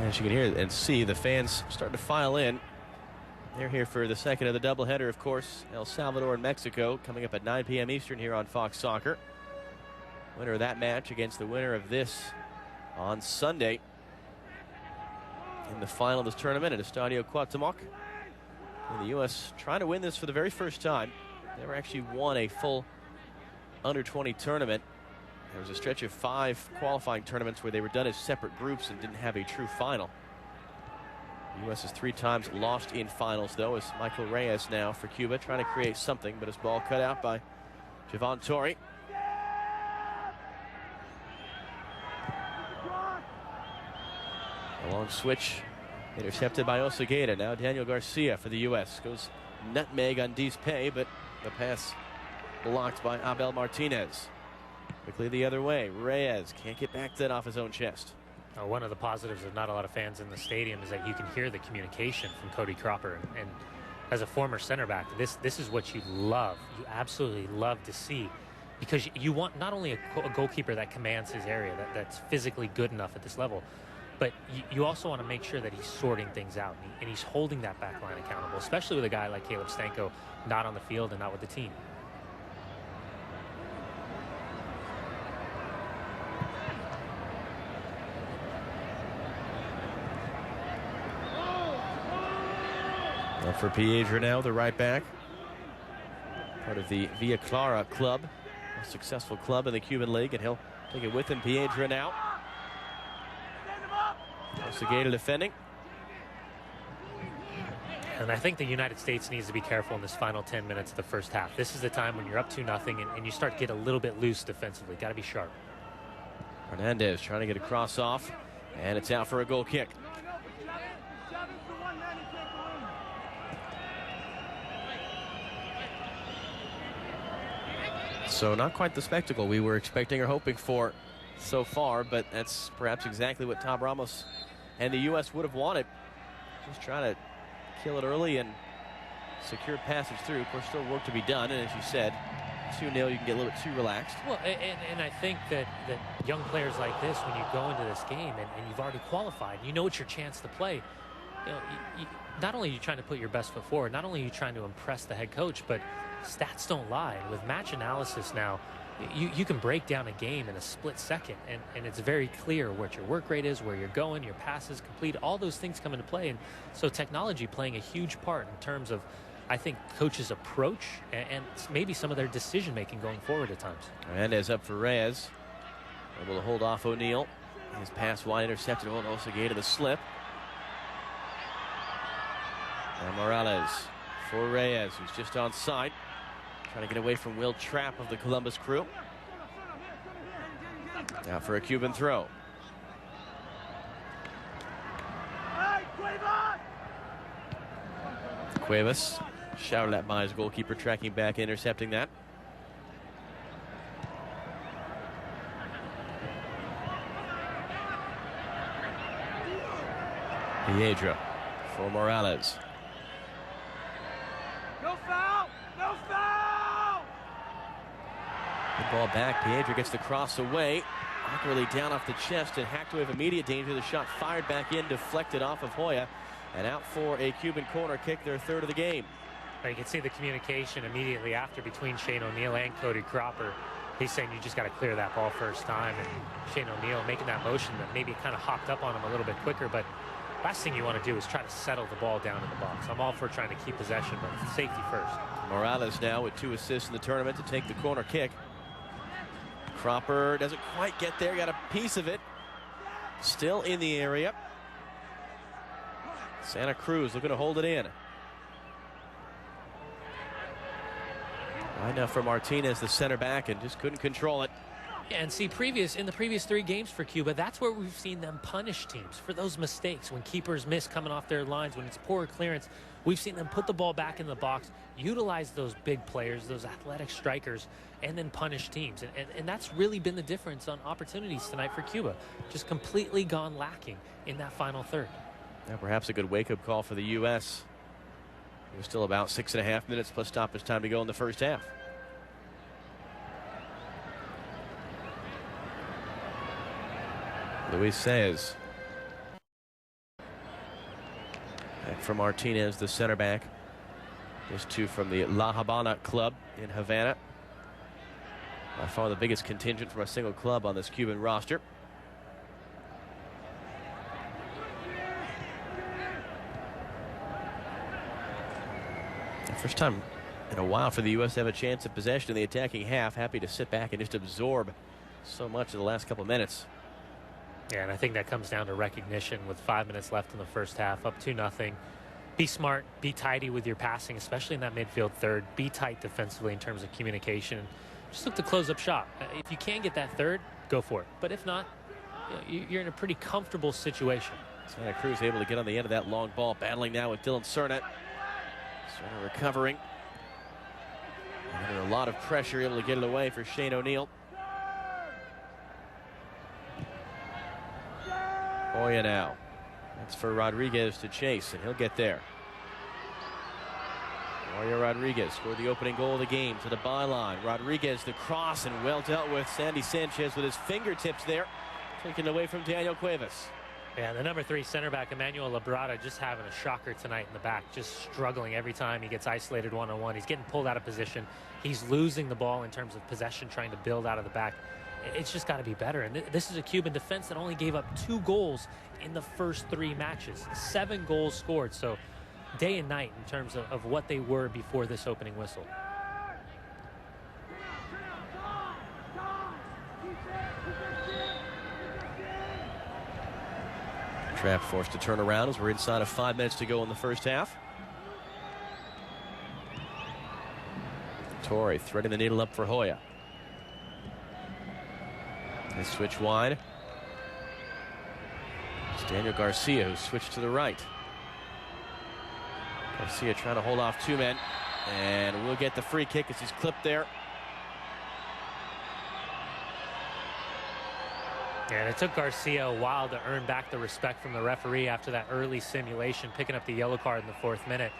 As you can hear and see, the fans starting to file in. They're here for the second of the doubleheader, of course. El Salvador and Mexico coming up at 9 p.m. Eastern here on Fox Soccer. Winner of that match against the winner of this on Sunday in the final of this tournament at Estadio Cuauhtémoc. And the U.S. trying to win this for the very first time. Never actually won a full under-20 tournament. There was a stretch of 5 qualifying tournaments where they were done as separate groups and didn't have a true final. The U.S. has 3 times lost in finals, though, as Michael Reyes now for Cuba, trying to create something, but his ball cut out by Javon Torre. A long switch intercepted by Osegueda. Now Daniel Garcia for the U.S. goes nutmeg on Dispe, but the pass blocked by Abel Martinez. Quickly the other way. Reyes can't get back to that off his own chest. One of the positives of not a lot of fans in the stadium is that you can hear the communication from Cody Cropper. And as a former center back, this is what you love. You absolutely love to see, because you want not only a goalkeeper that commands his area, that's physically good enough at this level, But you also want to make sure that he's sorting things out, and he's holding that back line accountable, especially with a guy like Caleb Stanko not on the field and not with the team. Well, for Piedra now, the right back, part of the Villa Clara club, a successful club in the Cuban League, and he'll take it with him. Piedra now. Osegueda defending. And I think the United States needs to be careful in this final 10 minutes of the first half. This is the time when you're up 2-0 and you start to get a little bit loose defensively. Got to be sharp. Hernandez trying to get a cross off, and it's out for a goal kick. So not quite the spectacle we were expecting or hoping for so far, but that's perhaps exactly what Tom Ramos and the U.S. would have wanted. Just trying to kill it early and secure passage through. Of course, still work to be done, and as you said, 2-0, you can get a little bit too relaxed. Well, and I think that young players like this, when you go into this game and you've already qualified, you know it's your chance to play. You know, not only are you trying to put your best foot forward, not only are you trying to impress the head coach, but stats don't lie. With match analysis now, you can break down a game in a split second, and it's very clear what your work rate is, where you're going, your passes complete, all those things come into play. And so technology playing a huge part in terms of, I think, coaches' approach and maybe some of their decision-making going forward at times. Hernandez up for Reyes. Able to hold off O'Neal. His pass wide intercepted. Osegueda the slip. And Morales for Reyes, who's just on side. Trying to get away from Will Trapp of the Columbus Crew. Now for a Cuban throw. Cuevas shouted at by his goalkeeper, tracking back, intercepting that. Piedra for Morales. No foul! No foul! The ball back. Piedra gets the cross away. Awkwardly down off the chest and hacked away of immediate danger. The shot fired back in, deflected off of Hoya, and out for a Cuban corner kick, their third of the game. You can see the communication immediately after between Shane O'Neal and Cody Cropper. He's saying you just got to clear that ball first time, and Shane O'Neal making that motion that maybe kind of hopped up on him a little bit quicker, but last thing you want to do is try to settle the ball down in the box. I'm all for trying to keep possession, but safety first. Morales now with 2 assists in the tournament to take the corner kick. Cropper doesn't quite get there, got a piece of it. Still in the area. Santa Cruz looking to hold it in. Right now for Martinez, the center back, and just couldn't control it. Yeah, and see, in the previous 3 games for Cuba, that's where we've seen them punish teams for those mistakes. When keepers miss coming off their lines, when it's poor clearance, we've seen them put the ball back in the box, utilize those big players, those athletic strikers, and then punish teams. And that's really been the difference on opportunities tonight for Cuba. Just completely gone lacking in that final third. Now perhaps a good wake-up call for the U.S. There's still about 6.5 minutes plus stoppage time to go in the first half. Luis says. Back for Martinez, the center back. Those 2 from the La Habana club in Havana. By far the biggest contingent from a single club on this Cuban roster. First time in a while for the U.S. to have a chance of possession in the attacking half. Happy to sit back and just absorb so much of the last couple minutes. Yeah, and I think that comes down to recognition with 5 minutes left in the first half, up 2-0. Be smart, be tidy with your passing, especially in that midfield third. Be tight defensively in terms of communication. Just look to close up shop. If you can get that third, go for it. But if not, you're in a pretty comfortable situation. Santa Cruz able to get on the end of that long ball, battling now with Dylan Cernet. Cernet recovering. Under a lot of pressure, able to get it away for Shane O'Neal. Hoya now. That's for Rodriguez to chase, and he'll get there. Mario Rodriguez scored the opening goal of the game to the byline. Rodriguez the cross, and well dealt with. Sandy Sanchez with his fingertips there, taken away from Daniel Cuevas. Yeah, the number 3 center back, Emmanuel Labrada, just having a shocker tonight in the back, just struggling every time he gets isolated one-on-one. He's getting pulled out of position. He's losing the ball in terms of possession, trying to build out of the back. It's just got to be better. And this is a Cuban defense that only gave up 2 goals in the first 3 matches. 7 goals scored. So day and night in terms of what they were before this opening whistle. Trap forced to turn around as we're inside of 5 minutes to go in the first half. Torre threading the needle up for Hoya. They switch wide. It's Daniel Garcia who switched to the right. Garcia trying to hold off 2 men. And we'll get the free kick as he's clipped there. And it took Garcia a while to earn back the respect from the referee after that early simulation, picking up the yellow card in the 4th minute.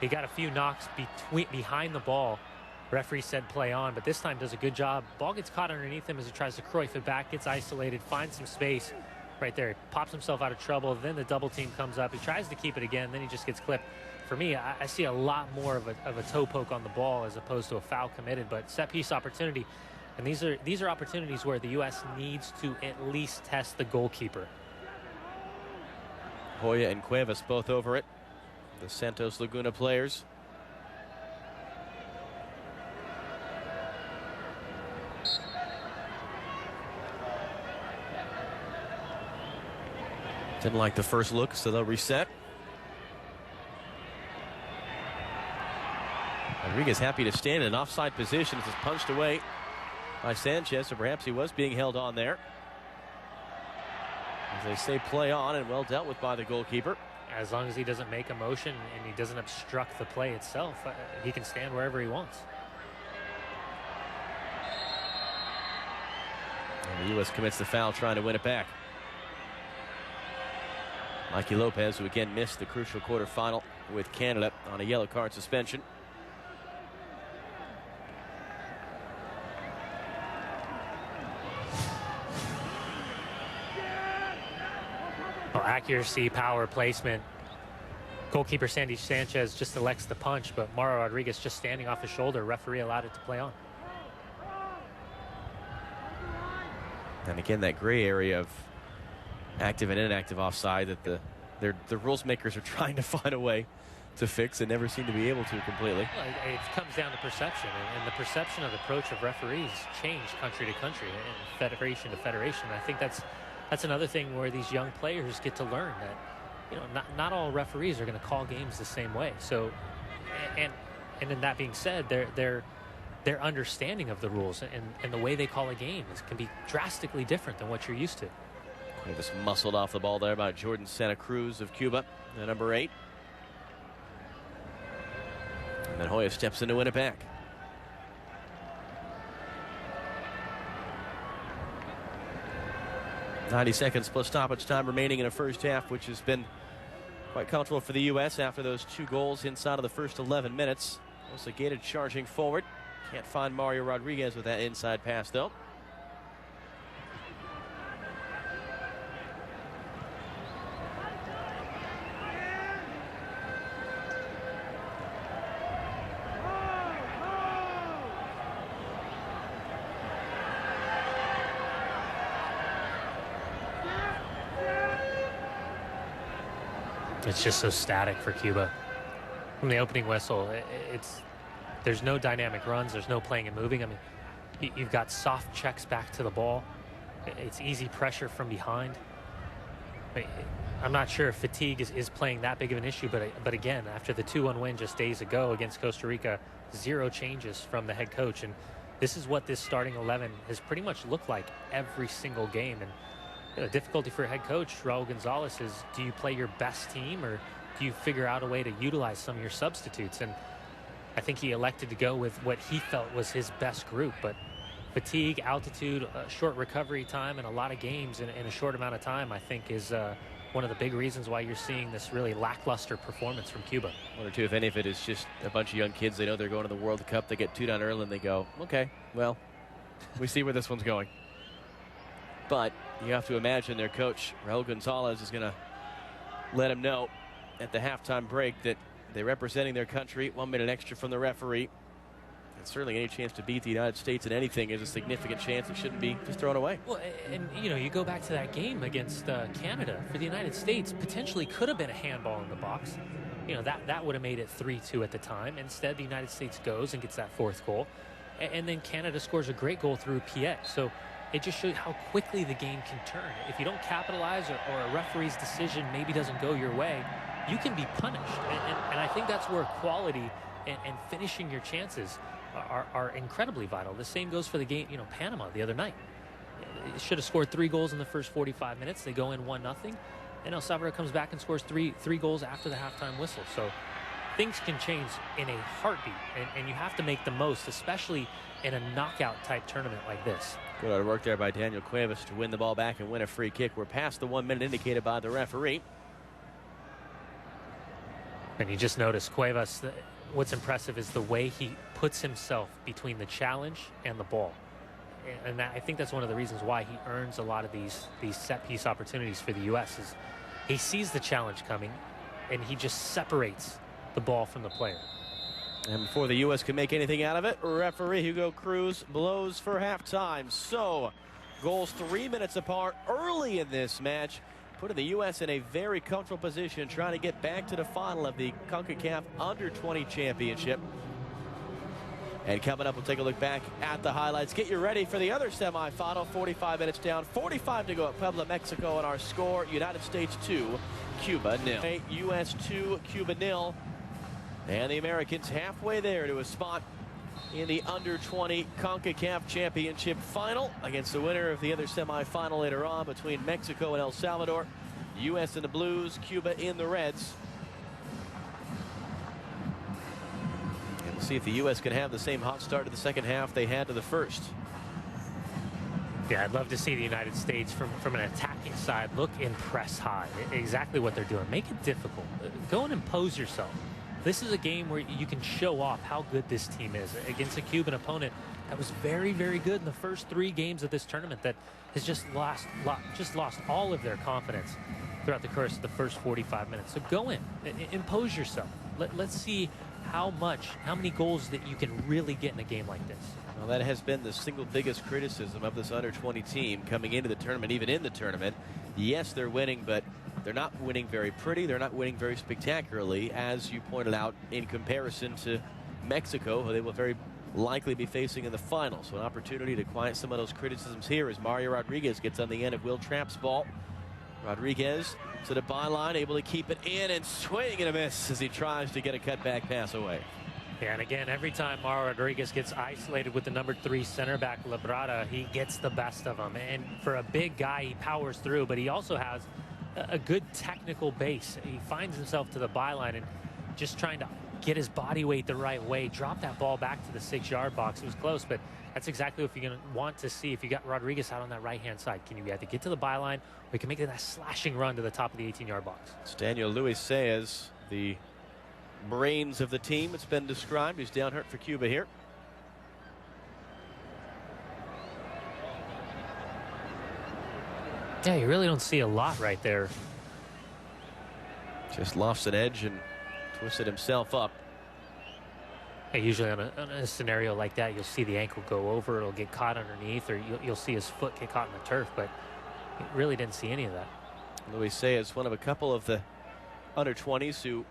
He got a few knocks behind the ball. Referee said play on, but this time does a good job. Ball gets caught underneath him as he tries to Cruyff it back, gets isolated, finds some space right there, pops himself out of trouble. Then the double team comes up. He tries to keep it again, then he just gets clipped. For me, I see a lot more of a toe poke on the ball as opposed to a foul committed, but set piece opportunity. And these are opportunities where the U.S. needs to at least test the goalkeeper. Hoya and Cuevas both over it. The Santos Laguna players. Didn't like the first look, so they'll reset. Rodriguez happy to stand in an offside position as it's punched away by Sanchez, so perhaps he was being held on there. As they say, play on, and well dealt with by the goalkeeper. As long as he doesn't make a motion and he doesn't obstruct the play itself, he can stand wherever he wants. And the U.S. commits the foul, trying to win it back. Mikey Lopez, who again missed the crucial quarterfinal with Canada on a yellow card suspension. Well, accuracy, power, placement. Goalkeeper Sandy Sanchez just elects the punch, but Mauro Rodriguez just standing off his shoulder. Referee allowed it to play on. And again, that gray area of active and inactive offside that the rules makers are trying to find a way to fix and never seem to be able to completely. Well, it comes down to perception, and the perception of the approach of referees change country to country and federation to federation. And I think that's another thing where these young players get to learn that not all referees are going to call games the same way. So, and in that being said, their understanding of the rules and the way they call a game can be drastically different than what you're used to. Just muscled off the ball there by Jordan Santa Cruz of Cuba, the number 8. And then Hoya steps in to win it back. "90 seconds plus stoppage time remaining in a first half, which has been quite comfortable for the U.S. after those 2 goals inside of the first 11 minutes. Gated charging forward. Can't find Mario Rodriguez with that inside pass, though. It's just so static for Cuba. From the opening whistle, there's no dynamic runs, there's no playing and moving. I mean, you've got soft checks back to the ball. It's easy pressure from behind. I'm not sure if fatigue is playing that big of an issue, but again, after the 2-1 win just days ago against Costa Rica, 0 changes from the head coach. And this is what this starting 11 has pretty much looked like every single game. And the difficulty for a head coach, Raul Gonzalez, is do you play your best team or do you figure out a way to utilize some of your substitutes? And I think he elected to go with what he felt was his best group. But fatigue, altitude, short recovery time, and a lot of games in a short amount of time, I think is one of the big reasons why you're seeing this really lackluster performance from Cuba. One or two, if any of it is just a bunch of young kids. They know they're going to the World Cup. They get 2 down early and they go, okay, well, we see where this one's going. But you have to imagine their coach, Raul Gonzalez, is going to let him know at the halftime break that they're representing their country. 1 minute extra from the referee. And certainly any chance to beat the United States in anything is a significant chance. It shouldn't be just thrown away. Well, and, you know, you go back to that game against Canada. For the United States, potentially could have been a handball in the box. You know, that would have made it 3-2 at the time. Instead, the United States goes and gets that fourth goal. And then Canada scores a great goal through Piet. So it just shows how quickly the game can turn. If you don't capitalize or a referee's decision maybe doesn't go your way, you can be punished. And I think that's where quality and finishing your chances are incredibly vital. The same goes for the game, you know, Panama the other night. It should have scored 3 goals in the first 45 minutes. They go in 1-0. And El Salvador comes back and scores three goals after the halftime whistle. So things can change in a heartbeat, and you have to make the most, especially in a knockout-type tournament like this. Good work there by Daniel Cuevas to win the ball back and win a free kick. We're past the 1 minute indicated by the referee. And you just notice Cuevas, what's impressive is the way he puts himself between the challenge and the ball. And I think that's one of the reasons why he earns a lot of these set-piece opportunities for the U.S. is he sees the challenge coming, and he just separates the ball from the player. And before the U.S. can make anything out of it, referee Hugo Cruz blows for halftime. So, goals 3 minutes apart early in this match, putting the U.S. in a very comfortable position, trying to get back to the final of the CONCACAF Under-20 Championship. And coming up, we'll take a look back at the highlights. Get you ready for the other semifinal. 45 minutes down, 45 to go at Puebla, Mexico, and our score, United States 2, Cuba 0. U.S. 2, Cuba 0. And the Americans halfway there to a spot in the Under-20 CONCACAF Championship final against the winner of the other semifinal later on between Mexico and El Salvador. U.S. in the blues, Cuba in the reds. And we'll see if the U.S. can have the same hot start to the second half they had to the first. Yeah, I'd love to see the United States from an attacking side look and press high. Exactly what they're doing. Make it difficult. Go and impose yourself. This is a game where you can show off how good this team is against a Cuban opponent that was very, very good in the first 3 games of this tournament, that has just lost all of their confidence throughout the course of the first 45 minutes. So go in, impose yourself. Let's see how many goals that you can really get in a game like this. Well, that has been the single biggest criticism of this Under-20 team coming into the tournament, even in the tournament. Yes, they're winning, but they're not winning very pretty. They're not winning very spectacularly, as you pointed out, in comparison to Mexico, who they will very likely be facing in the final. So an opportunity to quiet some of those criticisms here as Mario Rodriguez gets on the end of Will Trapp's ball. Rodriguez to the byline, able to keep it in and swing and a miss as he tries to get a cutback pass away. Yeah, and again, every time Mario Rodriguez gets isolated with the number 3 center back, Labrada, he gets the best of him. And for a big guy, he powers through, but he also has a good technical base. He finds himself to the byline and just trying to get his body weight the right way, drop that ball back to the 6-yard box. It was close, but that's exactly what you're going to want to see if you got Rodriguez out on that right-hand side. Can you either get to the byline, or you can make it that slashing run to the top of the 18-yard box? It's Daniel Luis Saez, the brains of the team. It's been described. He's down hurt for Cuba here. Yeah, you really don't see a lot right there. Just lost an edge and twisted himself up. Hey, usually on a scenario like that, you'll see the ankle go over, it'll get caught underneath, or you'll see his foot get caught in the turf, but you really didn't see any of that. Luis Saez, one of a couple of the under-20s who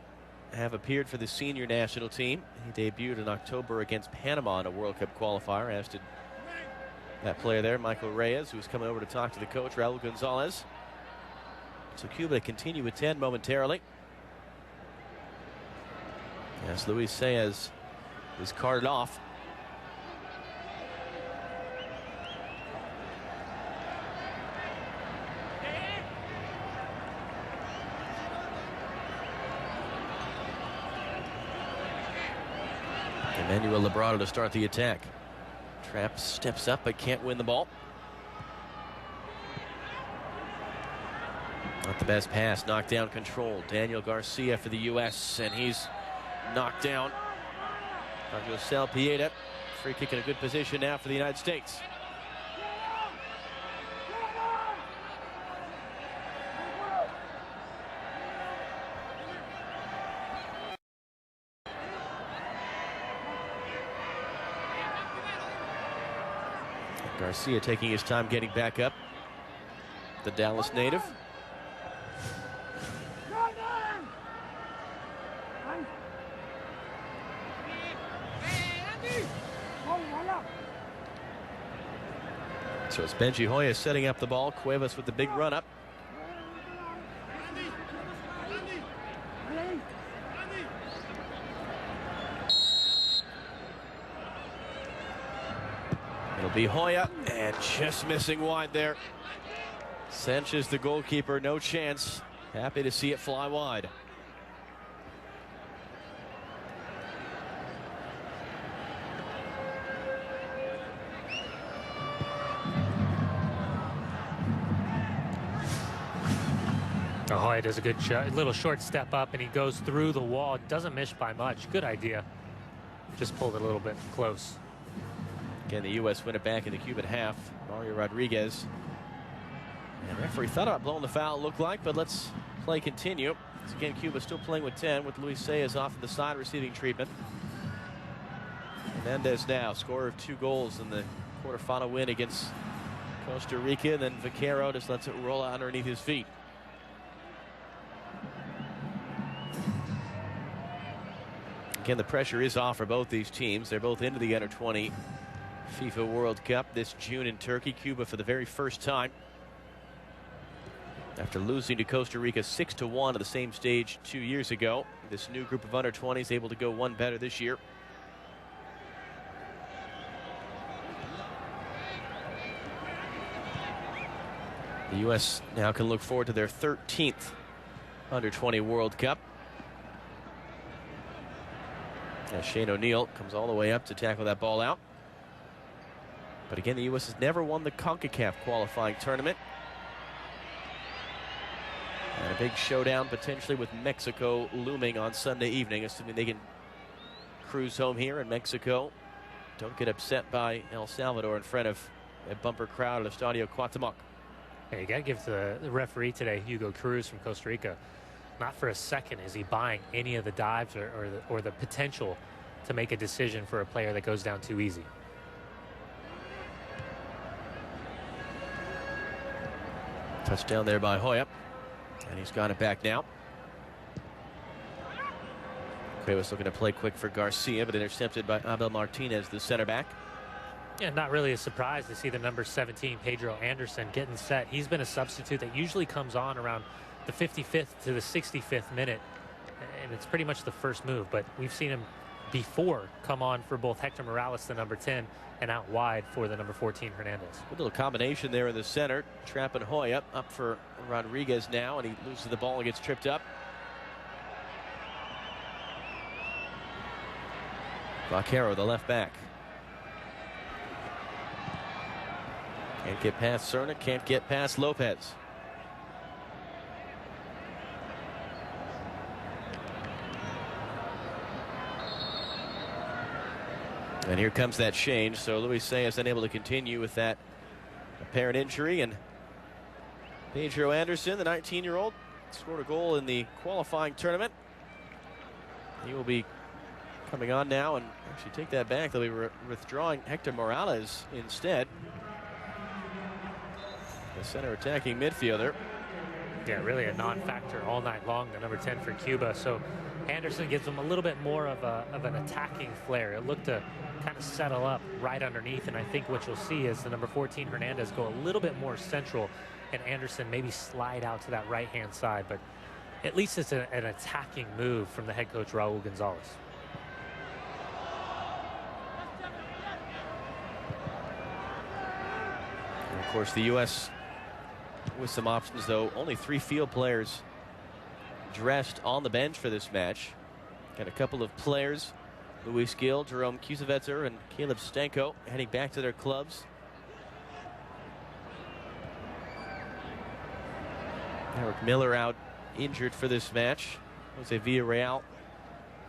have appeared for the senior national team. He debuted in October against Panama in a World Cup qualifier, as did that player there, Michael Reyes, who's coming over to talk to the coach, Raul Gonzalez. So Cuba to continue with 10 momentarily. As Luis Saez is carted off. Emmanuel Labrada to start the attack. Trapp steps up but can't win the ball. Not the best pass. Knocked down control. Daniel Garcia for the U.S. and he's knocked down. Josel Pieta. Free kick in a good position now for the United States. Garcia taking his time getting back up. The Dallas native. So it's Benji Hoya setting up the ball. Cuevas with the big run up. It'll be Hoya, and just missing wide there. Sanchez, the goalkeeper, no chance. Happy to see it fly wide. Hoya does a good little short step up, and he goes through the wall. Doesn't miss by much. Good idea. Just pulled it a little bit close. Again, the U.S. win it back in the Cuban half. Mario Rodriguez. And the referee thought about blowing the foul, it looked like, but let's play continue. So again, Cuba still playing with 10, with Luis Saez off to the side receiving treatment. Hernandez now, scorer of 2 goals in the quarterfinal win against Costa Rica. And then Vaquero just lets it roll out underneath his feet. Again, the pressure is off for both these teams. They're both into the Under-20 FIFA World Cup this June in Turkey. Cuba for the very first time, after losing to Costa Rica 6-1 at the same stage 2 years ago. This new group of Under-20s able to go one better this year. The U.S. now can look forward to their 13th Under-20 World Cup. As Shane O'Neill comes all the way up to tackle that ball out. But again, the U.S. has never won the CONCACAF qualifying tournament. And a big showdown potentially with Mexico looming on Sunday evening, assuming they can cruise home here in Mexico. Don't get upset by El Salvador in front of a bumper crowd at Estadio Cuauhtémoc. Hey, you got to give the referee today, Hugo Cruz from Costa Rica. Not for a second is he buying any of the dives or the potential to make a decision for a player that goes down too easy. Touchdown there by Hoya. And he's got it back now. Cuevas looking to play quick for Garcia, but intercepted by Abel Martinez, the center back. Yeah, not really a surprise to see the number 17, Pedro Anderson, getting set. He's been a substitute that usually comes on around the 55th to the 65th minute, and it's pretty much the first move. But we've seen him before come on for both Hector Morales, the number 10, and out wide for the number 14, Hernandez. Good little combination there in the center. Trapping Hoya up for Rodriguez now, and he loses the ball and gets tripped up. Vaquero, the left back. Can't get past Serna, can't get past Lopez. And here comes that change. So Luis Saez unable to continue with that apparent injury. And Pedro Anderson, the 19-year-old, scored a goal in the qualifying tournament. He will be coming on now, and actually take that back. They'll be withdrawing Hector Morales instead. The center attacking midfielder. Yeah, really a non-factor all night long, the number 10 for Cuba. So Anderson gives them a little bit more of an attacking flair. It looked to kind of settle up right underneath, and I think what you'll see is the number 14 Hernandez go a little bit more central, and Anderson maybe slide out to that right-hand side. But at least it's an attacking move from the head coach, Raul Gonzalez. And of course, the U.S. with some options, though. Only 3 field players dressed on the bench for this match. Got a couple of players, Luis Gil, Jerome Kusevetzer, and Caleb Stanko, heading back to their clubs. Eric Miller out injured for this match. Jose Villarreal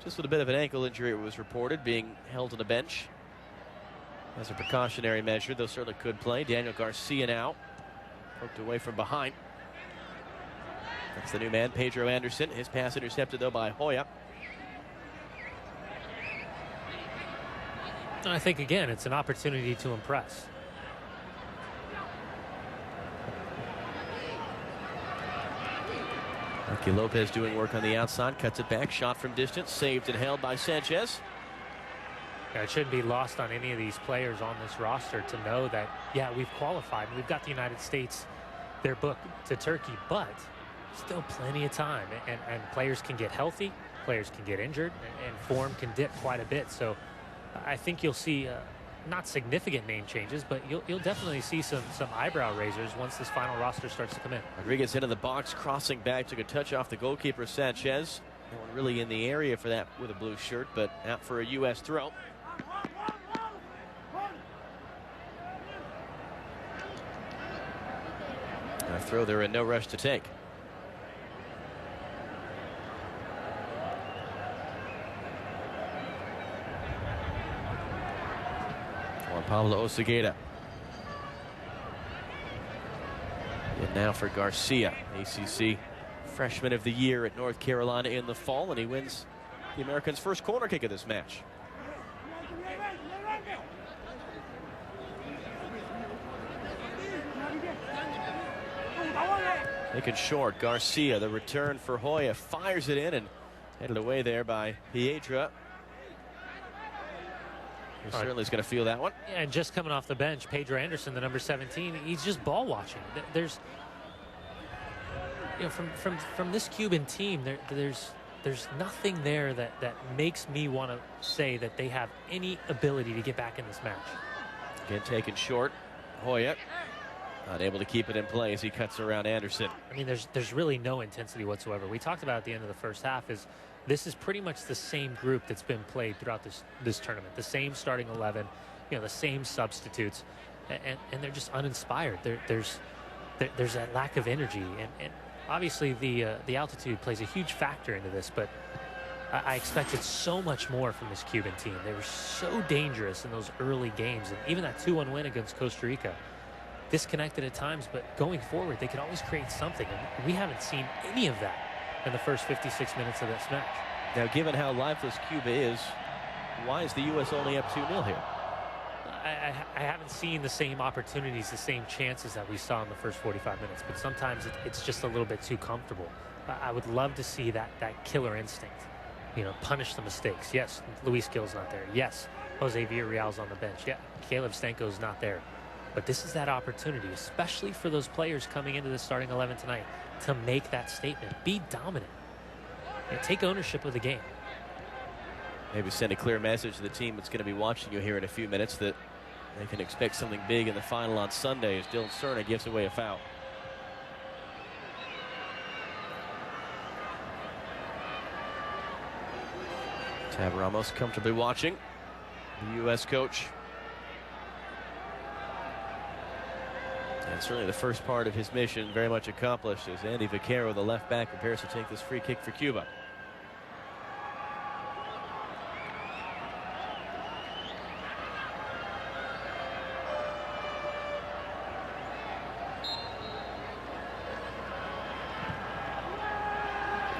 just with a bit of an ankle injury, it was reported, being held on the bench as a precautionary measure. Though certainly could play. Daniel Garcia now poked away from behind. That's the new man, Pedro Anderson. His pass intercepted, though, by Hoya. I think, again, it's an opportunity to impress. Mikey Lopez doing work on the outside, cuts it back, shot from distance, saved and held by Sanchez. Yeah, it shouldn't be lost on any of these players on this roster to know that, yeah, we've qualified. We've got the United States, their book to Turkey, but still plenty of time. And players can get healthy, players can get injured, and form can dip quite a bit. So I think you'll see not significant name changes, but you'll definitely see some eyebrow raisers once this final roster starts to come in. Rodriguez into the box, crossing back, took a touch off the goalkeeper, Sanchez. No one really in the area for that with a blue shirt, but out for a U.S. throw. A throw they're in no rush to take. Juan Pablo Osegueda. And now for Garcia, ACC Freshman of the Year at North Carolina in the fall, and he wins the Americans' first corner kick of this match. Making short, Garcia, the return for Hoya, fires it in and headed away there by Piedra. He certainly is going to feel that one. Yeah, and just coming off the bench, Pedro Anderson, the number 17, he's just ball watching. There's, you know, from this Cuban team, there's nothing there that makes me want to say that they have any ability to get back in this match. Again, taken short, Hoya. Not able to keep it in play as he cuts around Anderson. I mean, there's really no intensity whatsoever. We talked about at the end of the first half this is pretty much the same group that's been played throughout this tournament. The same starting 11, you know, the same substitutes, and they're just uninspired. There's that lack of energy, and obviously the altitude plays a huge factor into this. But I expected so much more from this Cuban team. They were so dangerous in those early games, and even that 2-1 win against Costa Rica. Disconnected at times, but going forward, they could always create something. And we haven't seen any of that in the first 56 minutes of this match. Now, given how lifeless Cuba is, why is the U.S. only up 2-0 here? I haven't seen the same opportunities, the same chances that we saw in the first 45 minutes, but sometimes it's just a little bit too comfortable. I would love to see that killer instinct, you know, punish the mistakes. Yes, Luis Gil's not there. Yes, Jose Villarreal's on the bench. Yeah, Caleb Stanko's not there. But this is that opportunity, especially for those players coming into the starting 11 tonight, to make that statement. Be dominant. And take ownership of the game. Maybe send a clear message to the team that's going to be watching you here in a few minutes that they can expect something big in the final on Sunday as Dylan Cerna gives away a foul. Tab Ramos comfortably watching. The U.S. coach. And certainly the first part of his mission very much accomplished as Andy Vaquero, the left back, prepares to take this free kick for Cuba.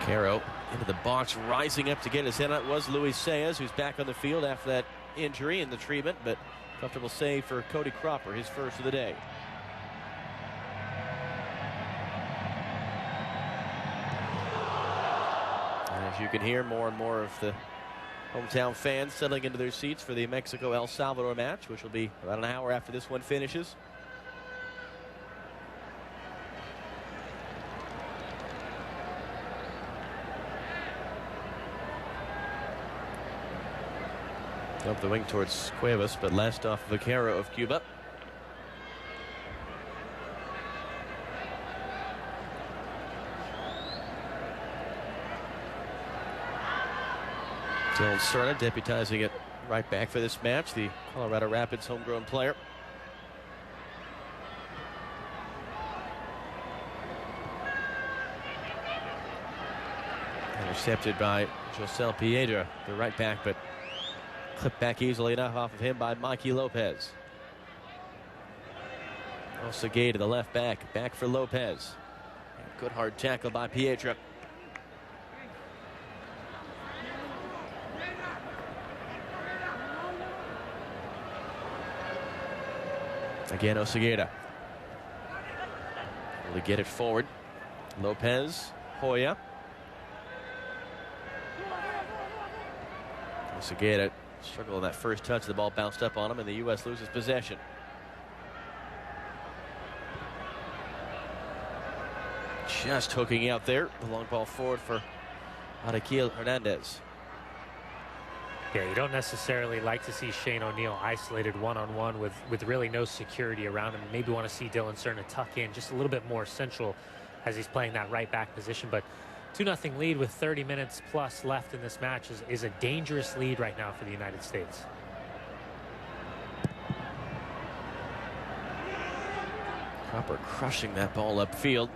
Vaquero into the box, rising up to get his head out was Luis Saez, who's back on the field after that injury and the treatment, but comfortable save for Cody Cropper, his first of the day. As you can hear, more and more of the hometown fans settling into their seats for the Mexico-El Salvador match, which will be about an hour after this one finishes. Up the wing towards Cuevas, but last off Vaquero of Cuba. Dylan Cerna deputizing it right back for this match, the Colorado Rapids homegrown player. Intercepted by Josel Piedra, the right back, but clipped back easily enough off of him by Mikey Lopez. Osegueda, the left back for Lopez. Good hard tackle by Piedra. Again, Osegueda will get it forward. Lopez, Hoya, Segueda struggled on that first touch. The ball bounced up on him, and the U.S. loses possession. Just hooking out there. The long ball forward for Cuba Hernandez. Yeah, you don't necessarily like to see Shane O'Neill isolated one-on-one with really no security around him. Maybe want to see Dylan Cerna tuck in just a little bit more central as he's playing that right back position. But 2-0 lead with 30 minutes plus left in this match is a dangerous lead right now for the United States. Cropper crushing that ball upfield.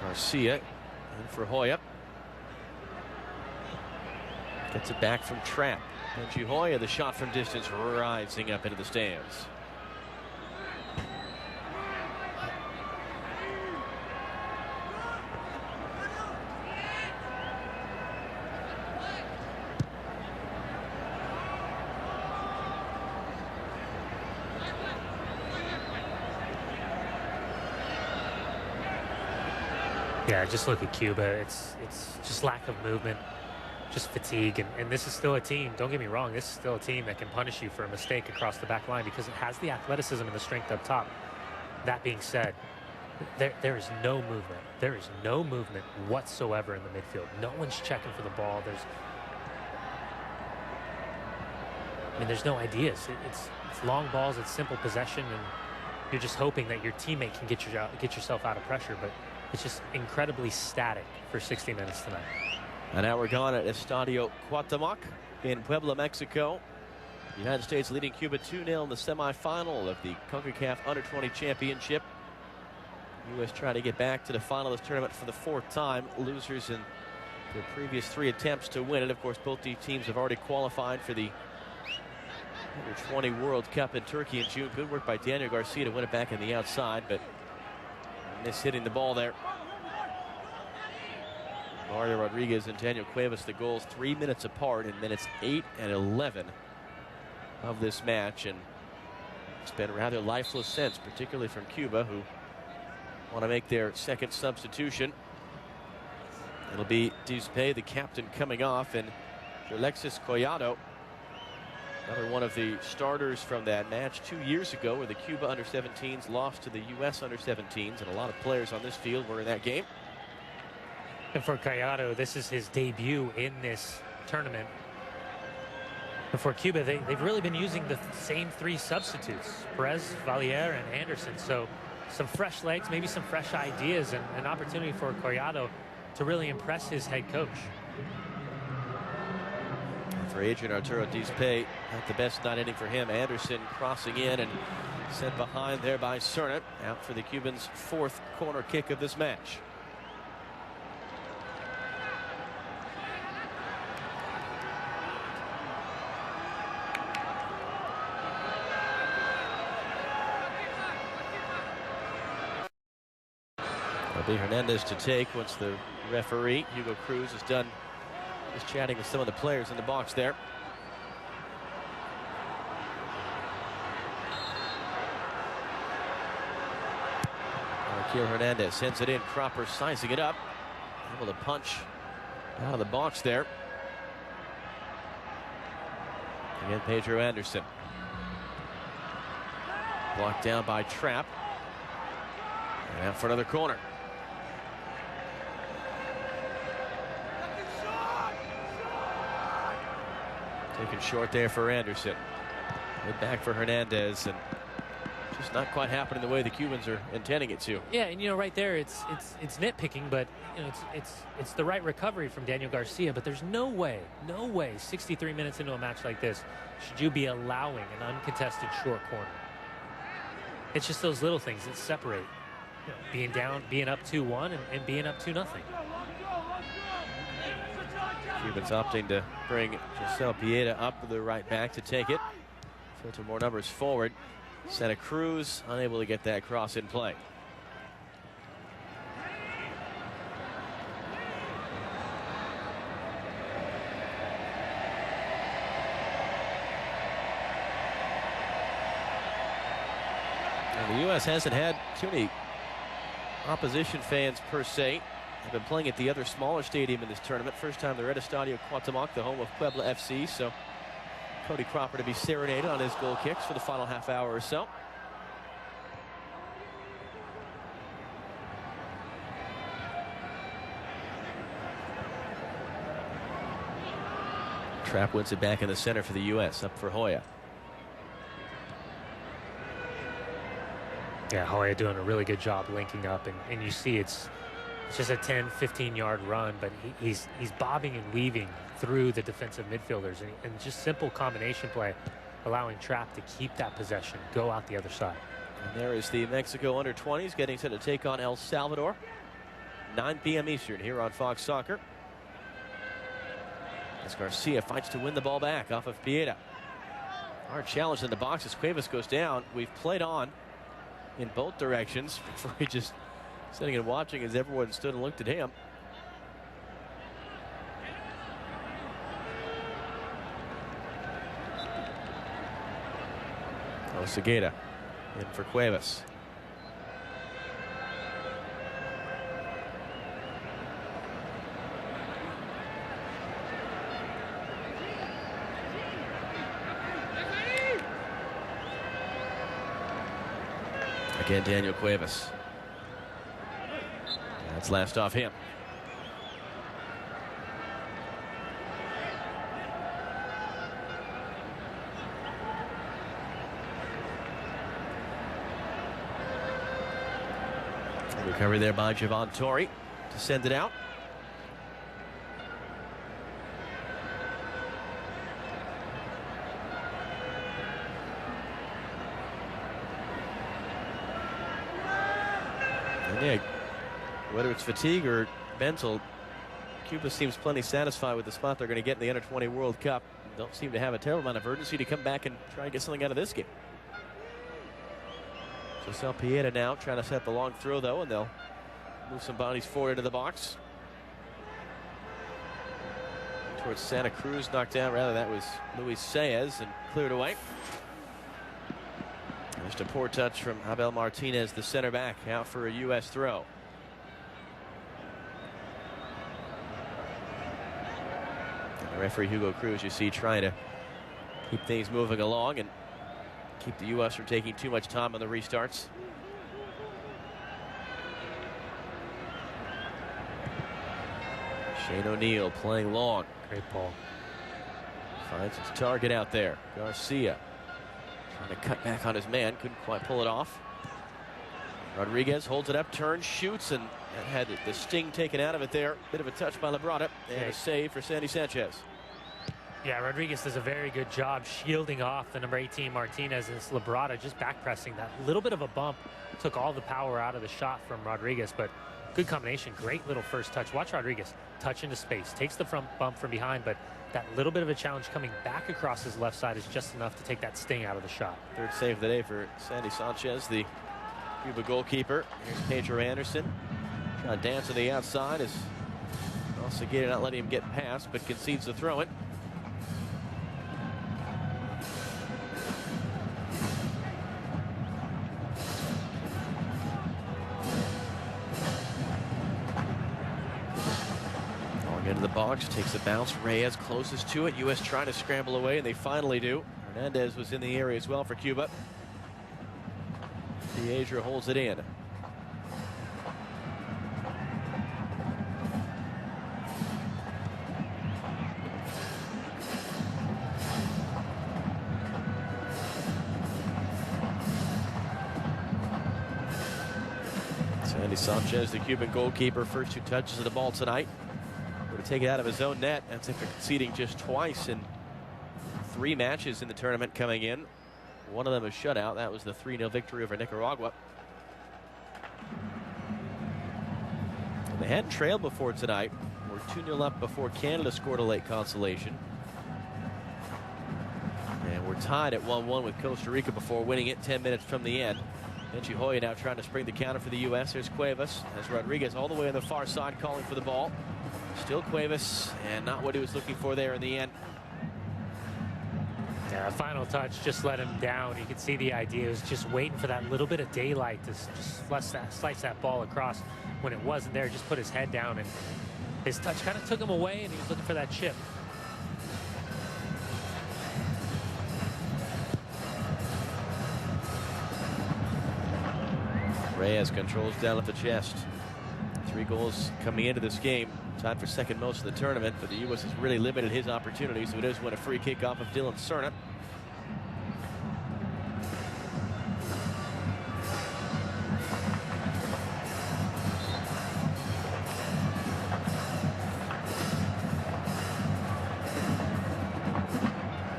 Garcia in for Hoya. Gets it back from Trapp. Benji Hoya, the shot from distance, rising up into the stands. Yeah, just look at Cuba. It's just lack of movement, just fatigue, and this is still a team. Don't get me wrong, this is still a team that can punish you for a mistake across the back line because it has the athleticism and the strength up top. That being said, there is no movement. There is no movement whatsoever in the midfield. No one's checking for the ball. There's no ideas. It's long balls. It's simple possession, and you're just hoping that your teammate can get yourself out of pressure. But it's just incredibly static for 60 minutes tonight. And now we're gone at Estadio Cuauhtémoc in Puebla, Mexico. The United States leading Cuba 2-0 in the semifinal of the CONCACAF Under-20 Championship. U.S. trying to get back to the final of this tournament for the fourth time. Losers in their previous 3 attempts to win it. Of course, both these teams have already qualified for the Under-20 World Cup in Turkey in June. Good work by Daniel Garcia to win it back on the outside, but miss hitting the ball there. Mario Rodriguez and Daniel Cuevas, the goals 3 minutes apart in minutes 8 and 11 of this match, and it's been rather lifeless since, particularly from Cuba, who want to make their second substitution. It'll be Dizpe, the captain, coming off, and Alexis Collado, another one of the starters from that match 2 years ago where the Cuba under-17s lost to the U.S. under-17s, and a lot of players on this field were in that game. And for Collado, this is his debut in this tournament. And for Cuba, they've really been using the same 3 substitutes, Perez, Valier, and Anderson. So some fresh legs, maybe some fresh ideas, and an opportunity for Collado to really impress his head coach. For Adrian Arturo Dizpe, not the best night inning for him. Anderson crossing in and sent behind there by Cerna. Out for the Cubans' 4th corner kick of this match. It'll be Hernandez to take once the referee, Hugo Cruz, is done just chatting with some of the players in the box there. Cuba Hernandez sends it in. Cropper sizing it up. Able to punch out of the box there. Again, Pedro Anderson. Blocked down by Trapp. And out for another corner. Taken short there for Anderson. Good back for Hernandez, and just not quite happening the way the Cubans are intending it to. Yeah, and right there, it's nitpicking, but it's the right recovery from Daniel Garcia. But there's no way, 63 minutes into a match like this, should you be allowing an uncontested short corner. It's just those little things that separate, being down, being up 2-1, and being up 2-0. Cubans opting to bring Giselle Pieda up to the right back to take it. Filter more numbers forward. Santa Cruz unable to get that cross in play. And the U.S. hasn't had too many opposition fans per se have been playing at the other smaller stadium in this tournament. First time they're at Estadio Cuauhtémoc, the home of Puebla FC. So Cody Cropper to be serenaded on his goal kicks for the final half hour or so. Trapp wins it back in the center for the U.S. Up for Hoya. Yeah, Hoya doing a really good job linking up, and you see it's just a 10-15 yard run, but he's bobbing and weaving through the defensive midfielders, and just simple combination play allowing Trapp to keep that possession, go out the other side. And there is the Mexico under-20s getting set to take on El Salvador. 9 p.m. Eastern here on Fox Soccer. As Garcia fights to win the ball back off of Pieta. Hard challenge in the box as Cuevas goes down. We've played on in both directions. Before just sitting and watching as everyone stood and looked at him. Segeda in for Cuevas. Again, Daniel Cuevas. That's last off him. Recovery there by Javon Torrey to send it out. And yeah, whether it's fatigue or mental, Cuba seems plenty satisfied with the spot they're going to get in the Under-20 World Cup. Don't seem to have a terrible amount of urgency to come back and try and get something out of this game. So Pieta now trying to set the long throw, though, and they'll move some bodies forward into the box. Towards Santa Cruz, knocked down. Rather, that was Luis Saez and cleared away. Just a poor touch from Abel Martinez, the center back, out for a U.S. throw. And the referee Hugo Cruz, you see, trying to keep things moving along and keep the U.S. from taking too much time on the restarts. Shane O'Neill playing long. Great ball. Finds his target out there. Garcia trying to cut back on his man. Couldn't quite pull it off. Rodriguez holds it up, turns, shoots, and had the sting taken out of it there. Bit of a touch by Labrada, and a save for Sandy Sanchez. Yeah, Rodriguez does a very good job shielding off the number 18 Martinez, and it's Labrada just back pressing. That little bit of a bump took all the power out of the shot from Rodriguez, but good combination. Great little first touch. Watch Rodriguez touch into space, takes the front bump from behind, but that little bit of a challenge coming back across his left side is just enough to take that sting out of the shot. Third save of the day for Sandy Sanchez, the Cuba goalkeeper. Here's Pedro Anderson trying to dance on the outside as Segura not letting him get past, but concedes the throw-in. Into the box, takes a bounce. Reyes closest to it. U.S. trying to scramble away, and they finally do. Hernandez was in the area as well for Cuba. Piedra holds it in. Sandy Sanchez, the Cuban goalkeeper, first 2 touches of the ball tonight. To take it out of his own net. That's after conceding just twice in 3 matches in the tournament coming in. One of them a shutout. That was the 3-0 victory over Nicaragua. And they hadn't trailed before tonight. We're 2-0 up before Canada scored a late consolation. And we're tied at 1-1 with Costa Rica before winning it 10 minutes from the end. Benji Hoya now trying to spring the counter for the U.S. There's Cuevas. As Rodriguez all the way on the far side calling for the ball. Still Cuevas, and not what he was looking for there in the end. Yeah, Yeah, final touch just let him down. You could see the idea was just waiting for that little bit of daylight to just slice that ball across. When it wasn't there, just put his head down, and his touch kind of took him away, and he was looking for that chip. Reyes controls down at the chest. 3 goals coming into this game. Tied for second most of the tournament, but the U.S. has really limited his opportunities, so it does win a free kick off of Dylan Cerna.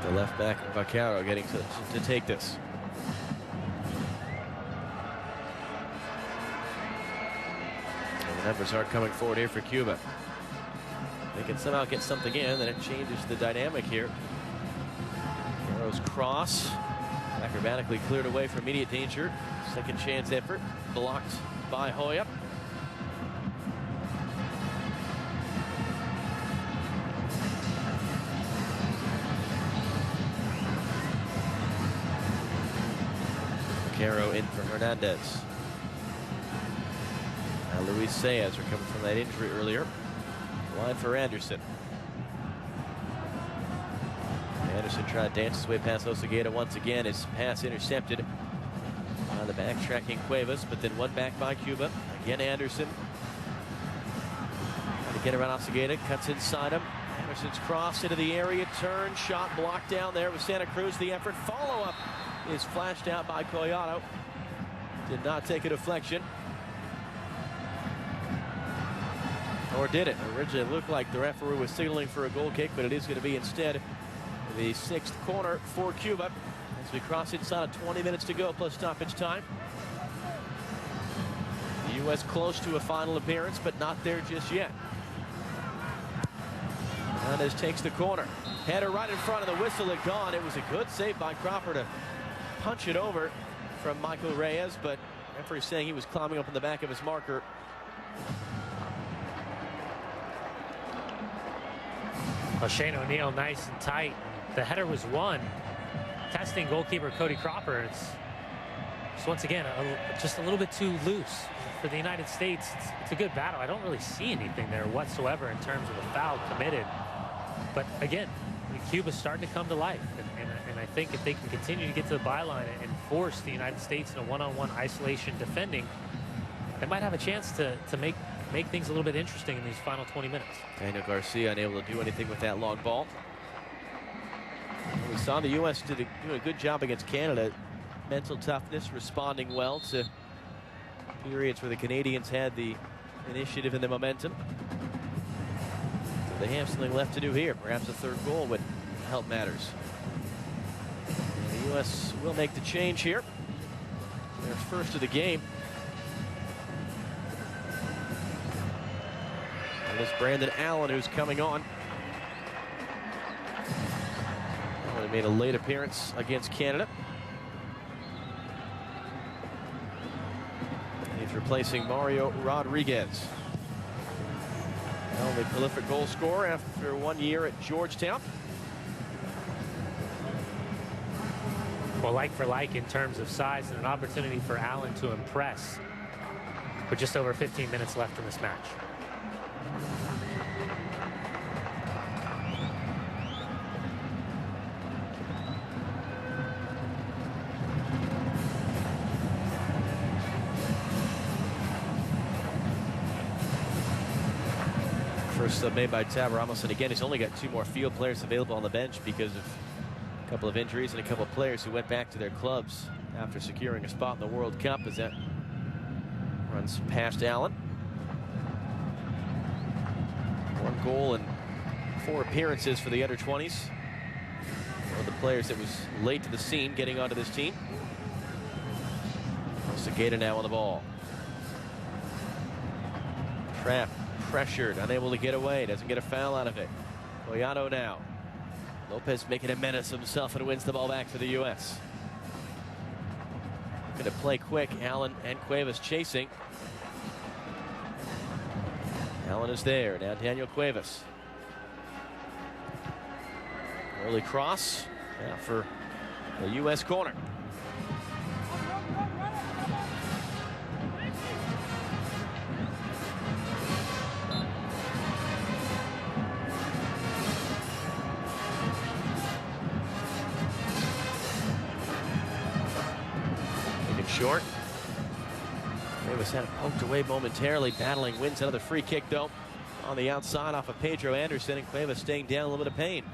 The left back, Vaccaro, getting to take this. The numbers aren't coming forward here for Cuba. They can somehow get something in, then it changes the dynamic here. Arrow's cross, acrobatically cleared away from immediate danger. Second chance effort, blocked by Hoya. Caro in for Hernandez. Now Luis Saez recovering from that injury earlier. Line for Anderson. Anderson trying to dance his way past Osegueda once again. His pass intercepted on the backtracking Cuevas, but then one back by Cuba. Again Anderson. Trying to get around Osegueda, cuts inside him. Anderson's cross into the area, turn, shot blocked down there with Santa Cruz. The effort, follow-up is flashed out by Collado. Did not take a deflection. Or did it? Originally it looked like the referee was signaling for a goal kick, but it is going to be instead the 6th corner for Cuba as we cross inside of 20 minutes to go plus stoppage time. The U.S. close to a final appearance, but not there just yet. Hernandez takes the corner. Header right in front of the whistle had gone. It was a good save by Cropper to punch it over from Michael Reyes, but referee saying he was climbing up in the back of his marker. Well, Shane O'Neill nice and tight. The header was won. Testing goalkeeper Cody Cropper. It's just once again just a little bit too loose for the United States. It's a good battle. I don't really see anything there whatsoever in terms of a foul committed. But again, Cuba's starting to come to life, and I think if they can continue to get to the byline and force the United States in a one-on-one isolation defending, they might have a chance to make things a little bit interesting in these final 20 minutes. Daniel Garcia unable to do anything with that long ball. We saw the U.S. do a good job against Canada. Mental toughness, responding well to periods where the Canadians had the initiative and the momentum. So they have something left to do here. Perhaps a 3rd goal would help matters. And the U.S. will make the change here. Their first of the game. And it's Brandon Allen who's coming on. He made a late appearance against Canada. He's replacing Mario Rodriguez. The only prolific goal scorer after 1 year at Georgetown. Well, like for like in terms of size, and an opportunity for Allen to impress with just over 15 minutes left in this match. First sub made by Tab Ramos, and again, he's only got 2 more field players available on the bench because of a couple of injuries and a couple of players who went back to their clubs after securing a spot in the World Cup, as that runs past Allen. 1 goal and 4 appearances for the under-20s. One of the players that was late to the scene getting onto this team. Osegueda now on the ball. Trapped, pressured, unable to get away, doesn't get a foul out of it. Collado now. Lopez making a menace of himself and wins the ball back for the U.S. Going to play quick. Allen and Cuevas chasing. Allen is there. Now Daniel Cuevas. Early cross. Now for the U.S. corner. Take it short. Davis had it poked away momentarily. Battling wins another free kick, though. On the outside off of Pedro Anderson, and Cuevas staying down a little bit of pain.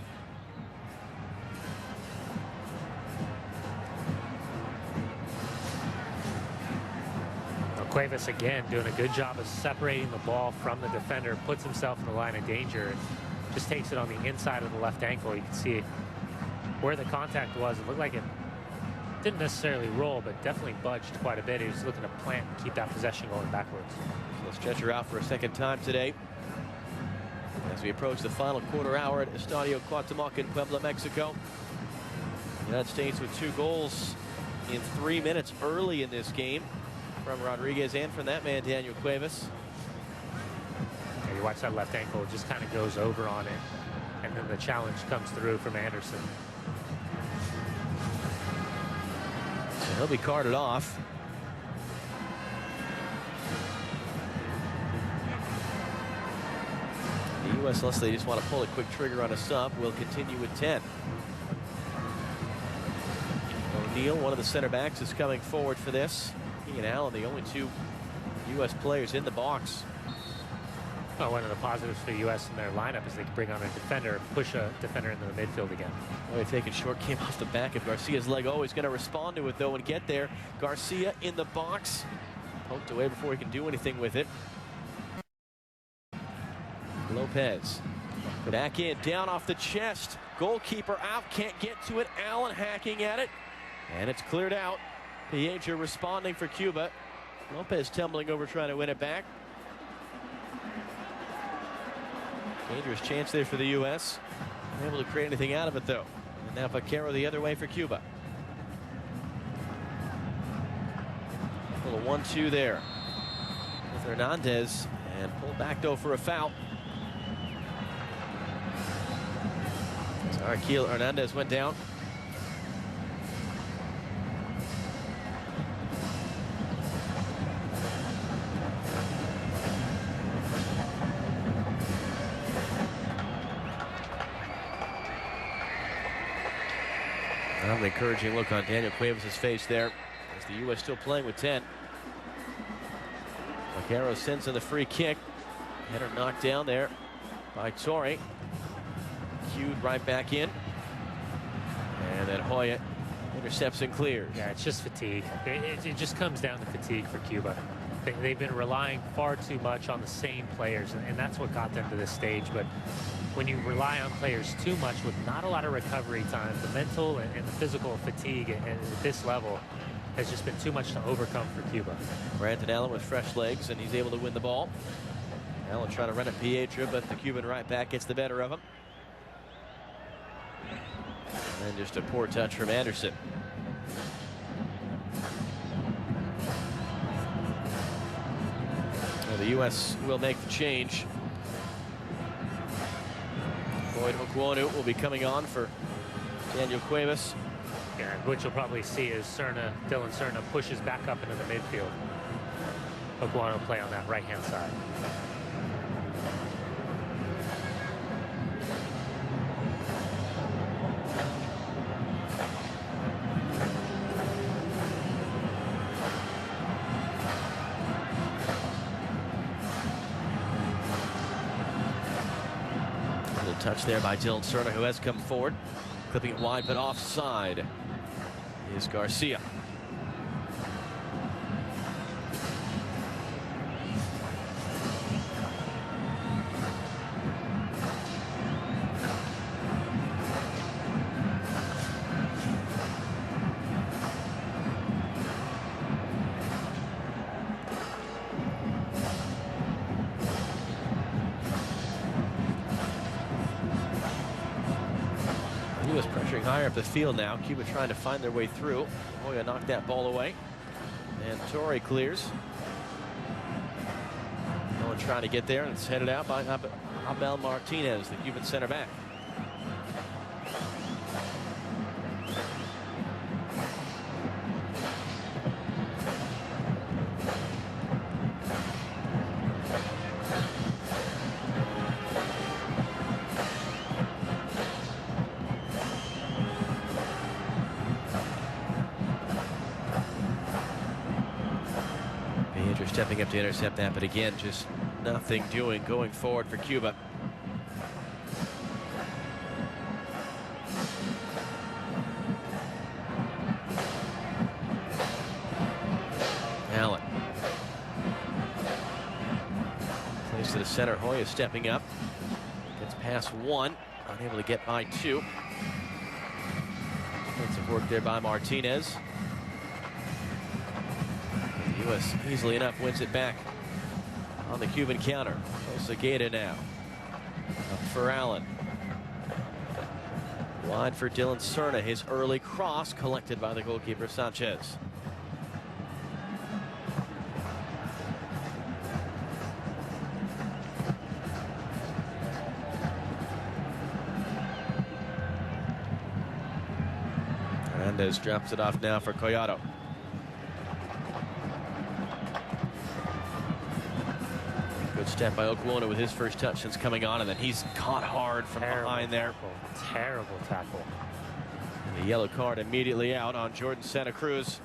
Cuevas again doing a good job of separating the ball from the defender, puts himself in the line of danger, and just takes it on the inside of the left ankle. You can see where the contact was. It looked like it didn't necessarily roll, but definitely budged quite a bit. He was looking to plant and keep that possession going backwards. So stretcher out for a second time today as we approach the final quarter hour at Estadio Cuauhtémoc in Puebla, Mexico. The United States with 2 goals in 3 minutes early in this game from Rodriguez and from that man, Daniel Cuevas. Yeah, you watch that left ankle, it just kind of goes over on it, and then the challenge comes through from Anderson. So he'll be carted off. The U.S., unless they just want to pull a quick trigger on a sub, will continue with 10. O'Neal, one of the center backs, is coming forward for this. He and Allen, the only 2 U.S. players in the box. Well, one of the positives for the U.S. in their lineup is they can bring on a defender, push a defender into the midfield again. Well, taking short, came off the back of Garcia's leg. Oh, he's going to respond to it, though, and get there. Garcia in the box. Poked away before he can do anything with it. Lopez. Back in, down off the chest. Goalkeeper out, can't get to it. Allen hacking at it. And it's cleared out. Piedra responding for Cuba. Lopez tumbling over trying to win it back. Dangerous chance there for the U.S. Unable to create anything out of it, though. And now Vaquero the other way for Cuba. A little 1-2 there with Hernandez, and pulled back, though, for a foul. Sorry, Hernandez went down. An encouraging look on Daniel Cuevas' face there as the U.S. still playing with 10. Vaquero sends in the free kick. Header knocked down there by Torre. Cued right back in. And then Hoya intercepts and clears. Yeah, it's just fatigue. It just comes down to fatigue for Cuba. They've been relying far too much on the same players, and that's what got them to this stage. But when you rely on players too much with not a lot of recovery time, the mental and the physical fatigue at this level has just been too much to overcome for Cuba. Brandon Allen with fresh legs, and he's able to win the ball. Allen trying to run at Piedra, but the Cuban right back gets the better of him. And just a poor touch from Anderson. Well, the U.S. will make the change. Boyd Mokwonu will be coming on for Daniel Cuevas. Yeah, what you'll probably see is Dylan Serna pushes back up into the midfield. Mokwonu play on that right-hand side. Touch there by Dylan Serna, who has come forward. Clipping it wide, but offside is Garcia. Pressuring higher up the field now. Cuba trying to find their way through. Hoya knocked that ball away. And Torre clears. No one trying to get there, and it's headed out by Abel Martinez, the Cuban center back. Andrew stepping up to intercept that, but again, just nothing doing going forward for Cuba. Allen. Plays to the center. Hoya stepping up. Gets past one. Unable to get by two. Defensive work there by Martinez. The U.S. easily enough wins it back on the Cuban counter. Osageda now. Up for Allen. Wide for Dylan Cerna. His early cross collected by the goalkeeper Sanchez. Hernandez drops it off now for Collado. Good step by Okwuonu with his first touch since coming on, and then he's caught hard from behind there. Terrible tackle. And the yellow card immediately out on Jordan Santa Cruz.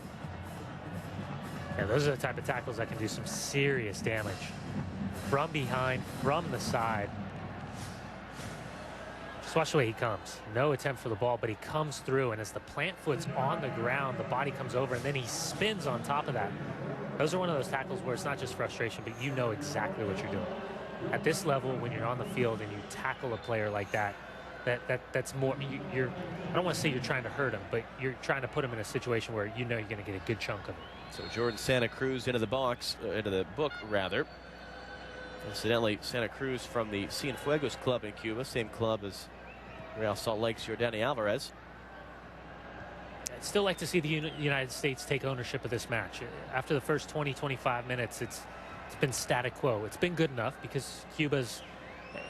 Yeah, those are the type of tackles that can do some serious damage. From behind, from the side. Just watch the way he comes. No attempt for the ball, but he comes through, and as the plant foot's on the ground, the body comes over, and then he spins on top of that. Those are one of those tackles where it's not just frustration, but you know exactly what you're doing. At this level, when you're on the field and you tackle a player like that, that's more, you're, I don't want to say you're trying to hurt him, but you're trying to put him in a situation where you know you're going to get a good chunk of it. So Jordan Santa Cruz into the box, into the book rather. Incidentally, Santa Cruz from the Cienfuegos club in Cuba, same club as Real Salt Lake's Jordani Alvarez. I'd still like to see the United States take ownership of this match. After the first 20-25 minutes, it's been static quo. It's been good enough because Cuba's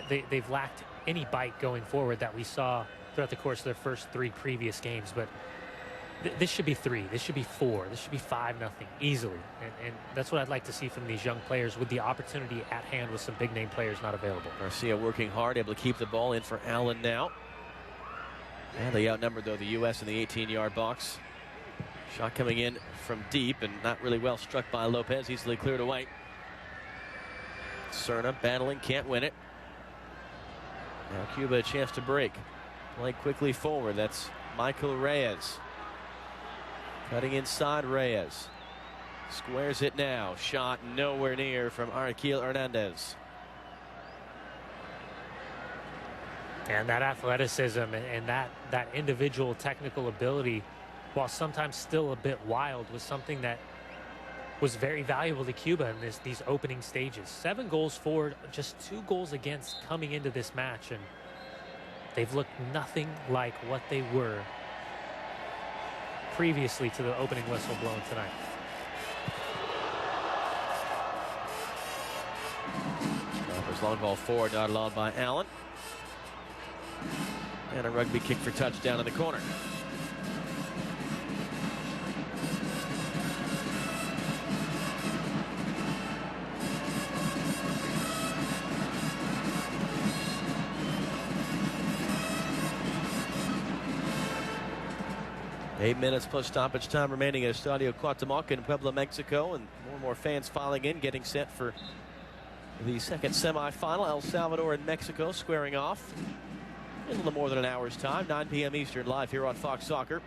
they've lacked any bite going forward that we saw throughout the course of their first three previous games. But this should be 3. This should be 4. This should be 5-0 easily. And that's what I'd like to see from these young players with the opportunity at hand with some big name players not available. Garcia working hard, able to keep the ball in for Allen now. And they outnumbered, though, the U.S. in the 18-yard box. Shot coming in from deep and not really well struck by Lopez. Easily cleared away. Cerna battling, can't win it. Now Cuba a chance to break. Play quickly forward. That's Michael Reyes. Cutting inside Reyes. Squares it now. Shot nowhere near from Araquil Hernandez. And that athleticism and that individual technical ability, while sometimes still a bit wild, was something that was very valuable to Cuba in these opening stages. 7 goals for, just 2 goals against coming into this match, and they've looked nothing like what they were previously to the opening whistle blown tonight. Snappers long ball forward, not allowed by Allen. And a rugby kick for touchdown in the corner. Eight minutes plus stoppage time remaining at Estadio Cuauhtémoc in Puebla, Mexico, and more fans filing in, getting set for the second semifinal. El Salvador and Mexico squaring off in a little more than an hour's time. 9 p.m. Eastern, live here on Fox Soccer.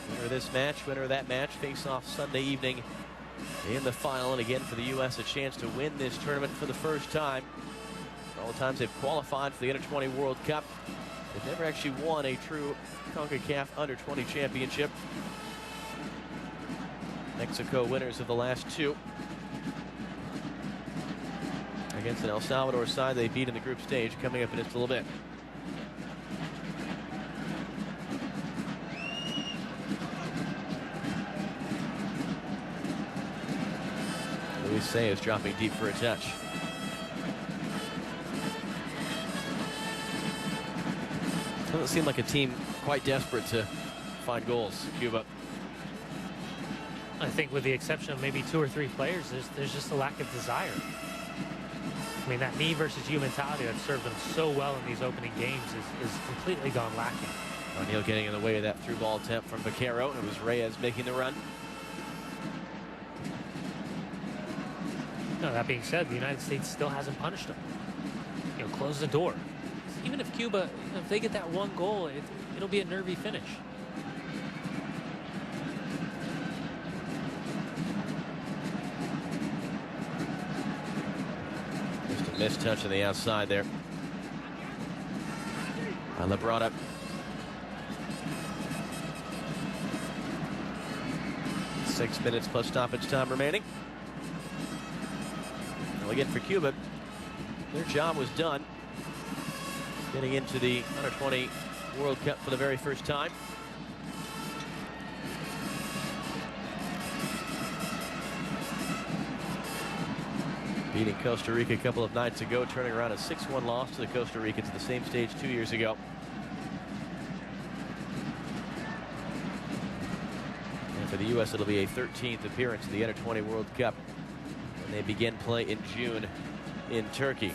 Winner of this match, winner of that match, face off Sunday evening in the final. And again, for the U.S., a chance to win this tournament for the first time. All the times they've qualified for the Under-20 World Cup, they've never actually won a true CONCACAF Under-20 championship. Mexico winners of the last 2. Against an El Salvador side they beat in the group stage, coming up in just a little bit. Luis Say is dropping deep for a touch. Doesn't seem like a team quite desperate to find goals, Cuba. I think with the exception of maybe 2 or 3 players, there's just a lack of desire. I mean, that me versus you mentality that served them so well in these opening games is completely gone lacking. O'Neal getting in the way of that through ball attempt from Vaquero. It was Reyes making the run. No, that being said, the United States still hasn't punished them. You know, close the door. Even if Cuba, if they get that one goal, it'll be a nervy finish. Just a missed touch on the outside there. Labrada. 6 minutes plus stoppage time remaining. Well, again, for Cuba, their job was done. Getting into the Under-20 World Cup for the very first time. Beating Costa Rica a couple of nights ago, turning around a 6-1 loss to the Costa Ricans at the same stage 2 years ago. And for the U.S., it'll be a 13th appearance in the Under-20 World Cup when they begin play in June in Turkey.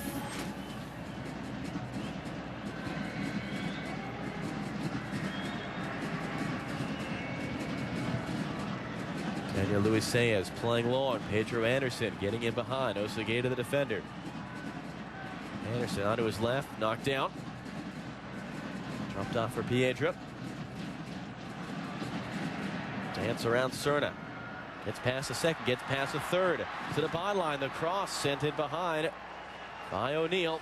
Daniel Luis Saez playing long. Pedro Anderson getting in behind. Osageda, the defender. Anderson onto his left, knocked down. Dropped off for Piedra. Dance around Cerna. Gets past the second, gets past the third. To the byline, the cross sent in behind by O'Neal.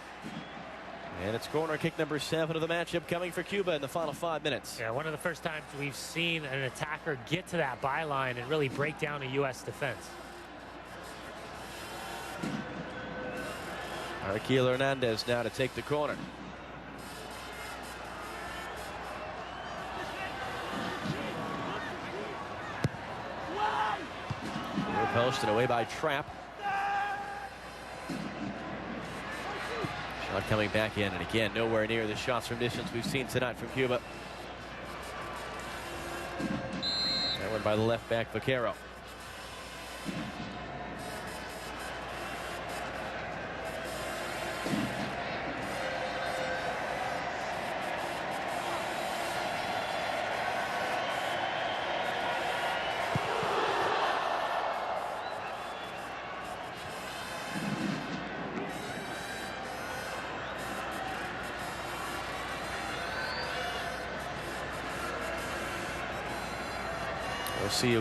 And it's corner kick number 7 of the matchup coming for Cuba in the final 5 minutes. Yeah, one of the first times we've seen an attacker get to that byline and really break down a U.S. defense. Arquil Hernandez now to take the corner. Near post and away by Trapp. Shot coming back in, and again, nowhere near the shots from distance we've seen tonight from Cuba. That one by the left back, Vaquero.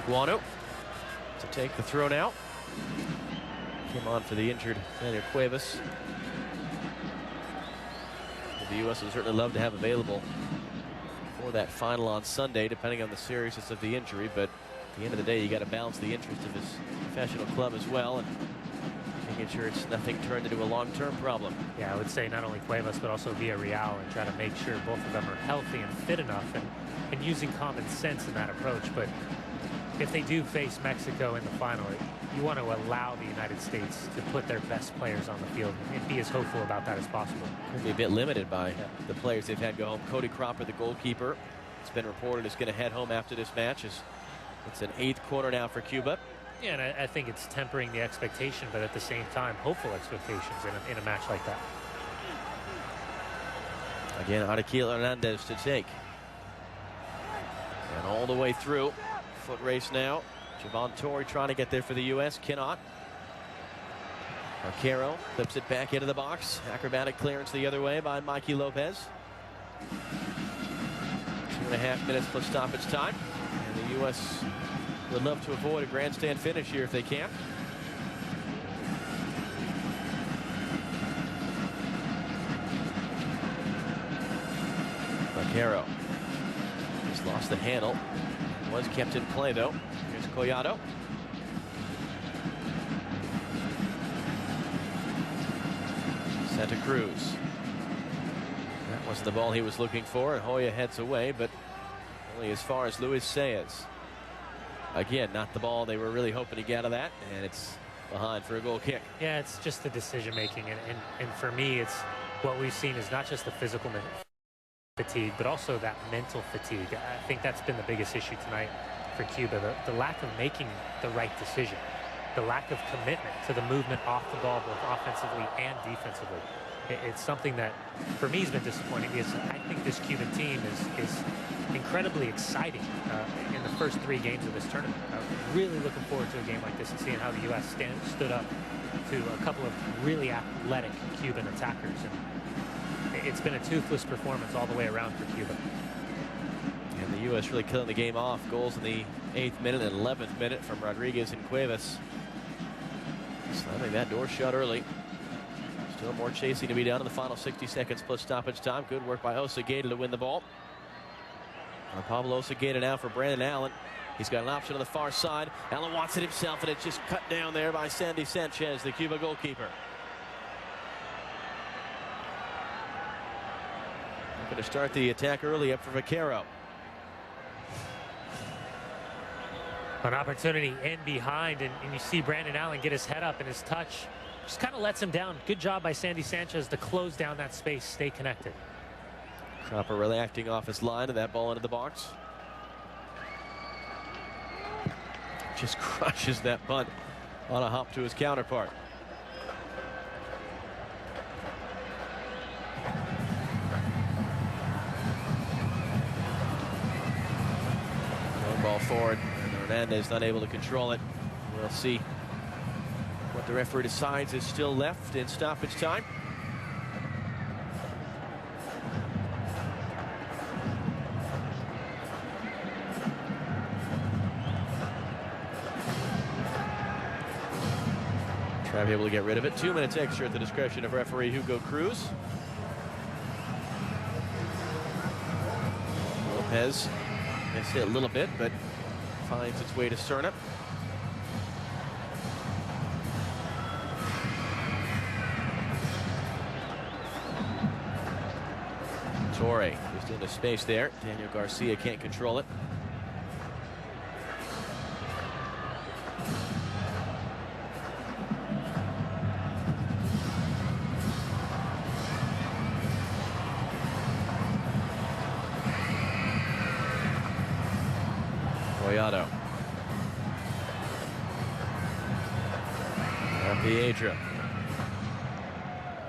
Guano to take the throw now. Came on for the injured Daniel Cuevas. The U.S. would certainly love to have available for that final on Sunday, depending on the seriousness of the injury. But at the end of the day, you got to balance the interest of his professional club as well, and making sure it's nothing turned into a long-term problem. Yeah, I would say not only Cuevas, but also Villarreal, and try to make sure both of them are healthy and fit enough, and using common sense in that approach. But if they do face Mexico in the final, you want to allow the United States to put their best players on the field and be as hopeful about that as possible. Could be a bit limited by the players they've had go home. Cody Cropper, the goalkeeper, it's been reported is going to head home after this match. It's an 8th quarter now for Cuba. Yeah, and I think it's tempering the expectation, but at the same time, hopeful expectations in a match like that. Again, Arquil Hernandez to take. And all the way through. Foot race now. Javon Torrey trying to get there for the U.S. Cannot. Arquero clips it back into the box. Acrobatic clearance the other way by Mikey Lopez. 2.5 minutes plus stoppage time. And the U.S. would love to avoid a grandstand finish here if they can. Arquero just lost the handle. Was kept in play though. Here's Collado. Santa Cruz. That wasn't the ball he was looking for, and Hoya heads away, but only as far as Luis Saez. Again, not the ball they were really hoping to get out of that, and it's behind for a goal kick. Yeah, it's just the decision making, and for me, it's what we've seen is not just the physical fatigue, but also that mental fatigue. I think that's been the biggest issue tonight for Cuba, the lack of making the right decision, the lack of commitment to the movement off the ball, both offensively and defensively. It's something that, for me, has been disappointing, because I think this Cuban team is incredibly exciting in the first 3 games of this tournament. Really looking forward to a game like this and seeing how the U.S. stood up to a couple of really athletic Cuban attackers. And it's been a toothless performance all the way around for Cuba. And the U.S. really killing the game off. Goals in the 8th minute and 11th minute from Rodriguez and Cuevas. Slamming that door shut early. Still more chasing to be done in the final 60 seconds plus stoppage time. Good work by Osageda to win the ball. Pablo Osageda now for Brandon Allen. He's got an option on the far side. Allen wants it himself, and it's just cut down there by Sandy Sanchez, the Cuba goalkeeper. Going to start the attack early up for Vaquero. An opportunity in behind, and you see Brandon Allen get his head up, and his touch just kind of lets him down. Good job by Sandy Sanchez to close down that space, stay connected. Cropper really acting off his line, and that ball into the box. Just crushes that bunt on a hop to his counterpart. No ball forward, and Hernandez not able to control it. We'll see what the referee decides is still left in stoppage time. Try to be able to get rid of it. 2 minutes extra at the discretion of referee Hugo Cruz. Lopez missed it a little bit, but finds its way to Cerna. Torre just into space there. Daniel Garcia can't control it. Collado. Piedra.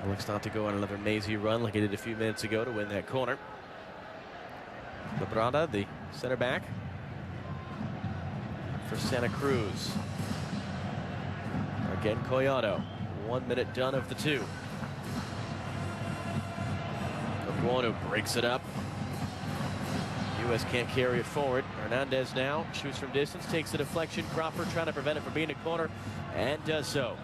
Looks not to go on another mazy run like he did a few minutes ago to win that corner. Labrada, the center back for Santa Cruz. Again, Collado. 1 minute done of the 2. Oguonu breaks it up. U.S. can't carry it forward. Hernandez now shoots from distance, takes the deflection. Cropper trying to prevent it from being a corner, and does so.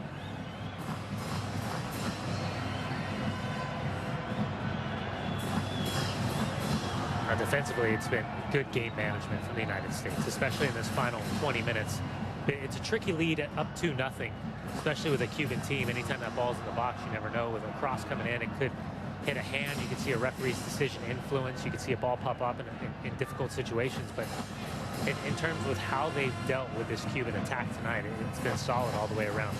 Defensively, it's been good game management from the United States, especially in this final 20 minutes. It's a tricky lead up 2-0, especially with a Cuban team. Anytime that ball's in the box, you never know. With a cross coming in, it could hit a hand. You can see a referee's decision influence. You can see a ball pop up in difficult situations. But in terms of how they've dealt with this Cuban attack tonight, it's been solid all the way around.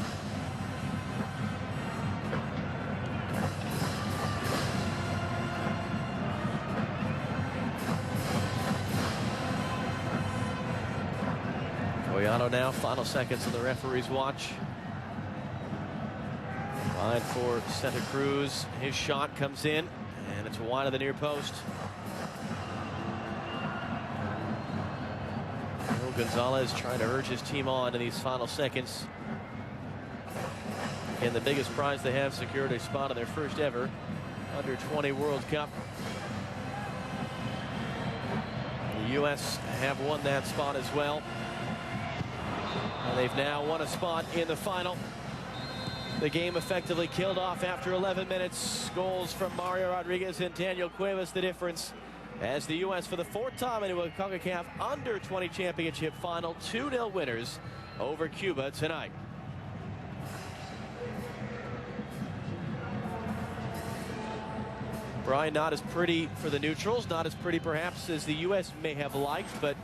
Collado now, final seconds of the referee's watch. Wide for Santa Cruz. His shot comes in, and it's wide of the near post. Gonzalez trying to urge his team on in these final seconds. And the biggest prize they have secured, a spot in their first ever Under-20 World Cup. The U.S. have won that spot as well. And they've now won a spot in the final. The game effectively killed off after 11 minutes. Goals from Mario Rodriguez and Daniel Cuevas, the difference. As the U.S. for the 4th time into a CONCACAF Under-20 Championship final, 2-0 winners over Cuba tonight. Brian, not as pretty for the neutrals, not as pretty perhaps as the U.S. may have liked, but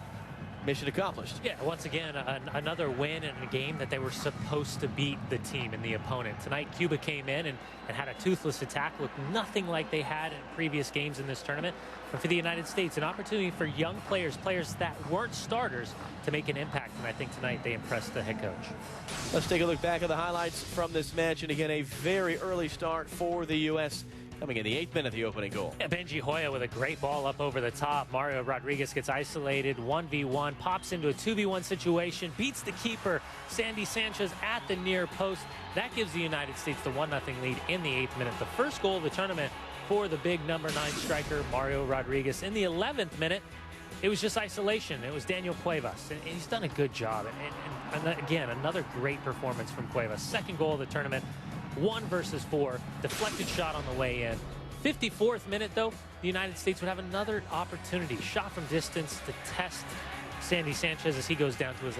mission accomplished. Yeah, once again, another win in a game that they were supposed to beat the team and the opponent. Tonight, Cuba came in and had a toothless attack, looked nothing like they had in previous games in this tournament. But for the United States, an opportunity for young players that weren't starters, to make an impact. And I think tonight they impressed the head coach. Let's take a look back at the highlights from this match. And again, a very early start for the U.S. Coming in the 8th minute, the opening goal. Yeah, Benji Hoya with a great ball up over the top. Mario Rodriguez gets isolated, 1v1, pops into a 2v1 situation, beats the keeper, Sandy Sanchez at the near post. That gives the United States the 1-0 lead in the 8th minute. The first goal of the tournament for the big number 9 striker, Mario Rodriguez. In the 11th minute, it was just isolation. It was Daniel Cuevas, and he's done a good job. And again, another great performance from Cuevas. Second goal of the tournament, 1 versus 4, deflected shot on the way in. 54th minute, though, the United States would have another opportunity, shot from distance to test Sandy Sanchez as he goes down to his left.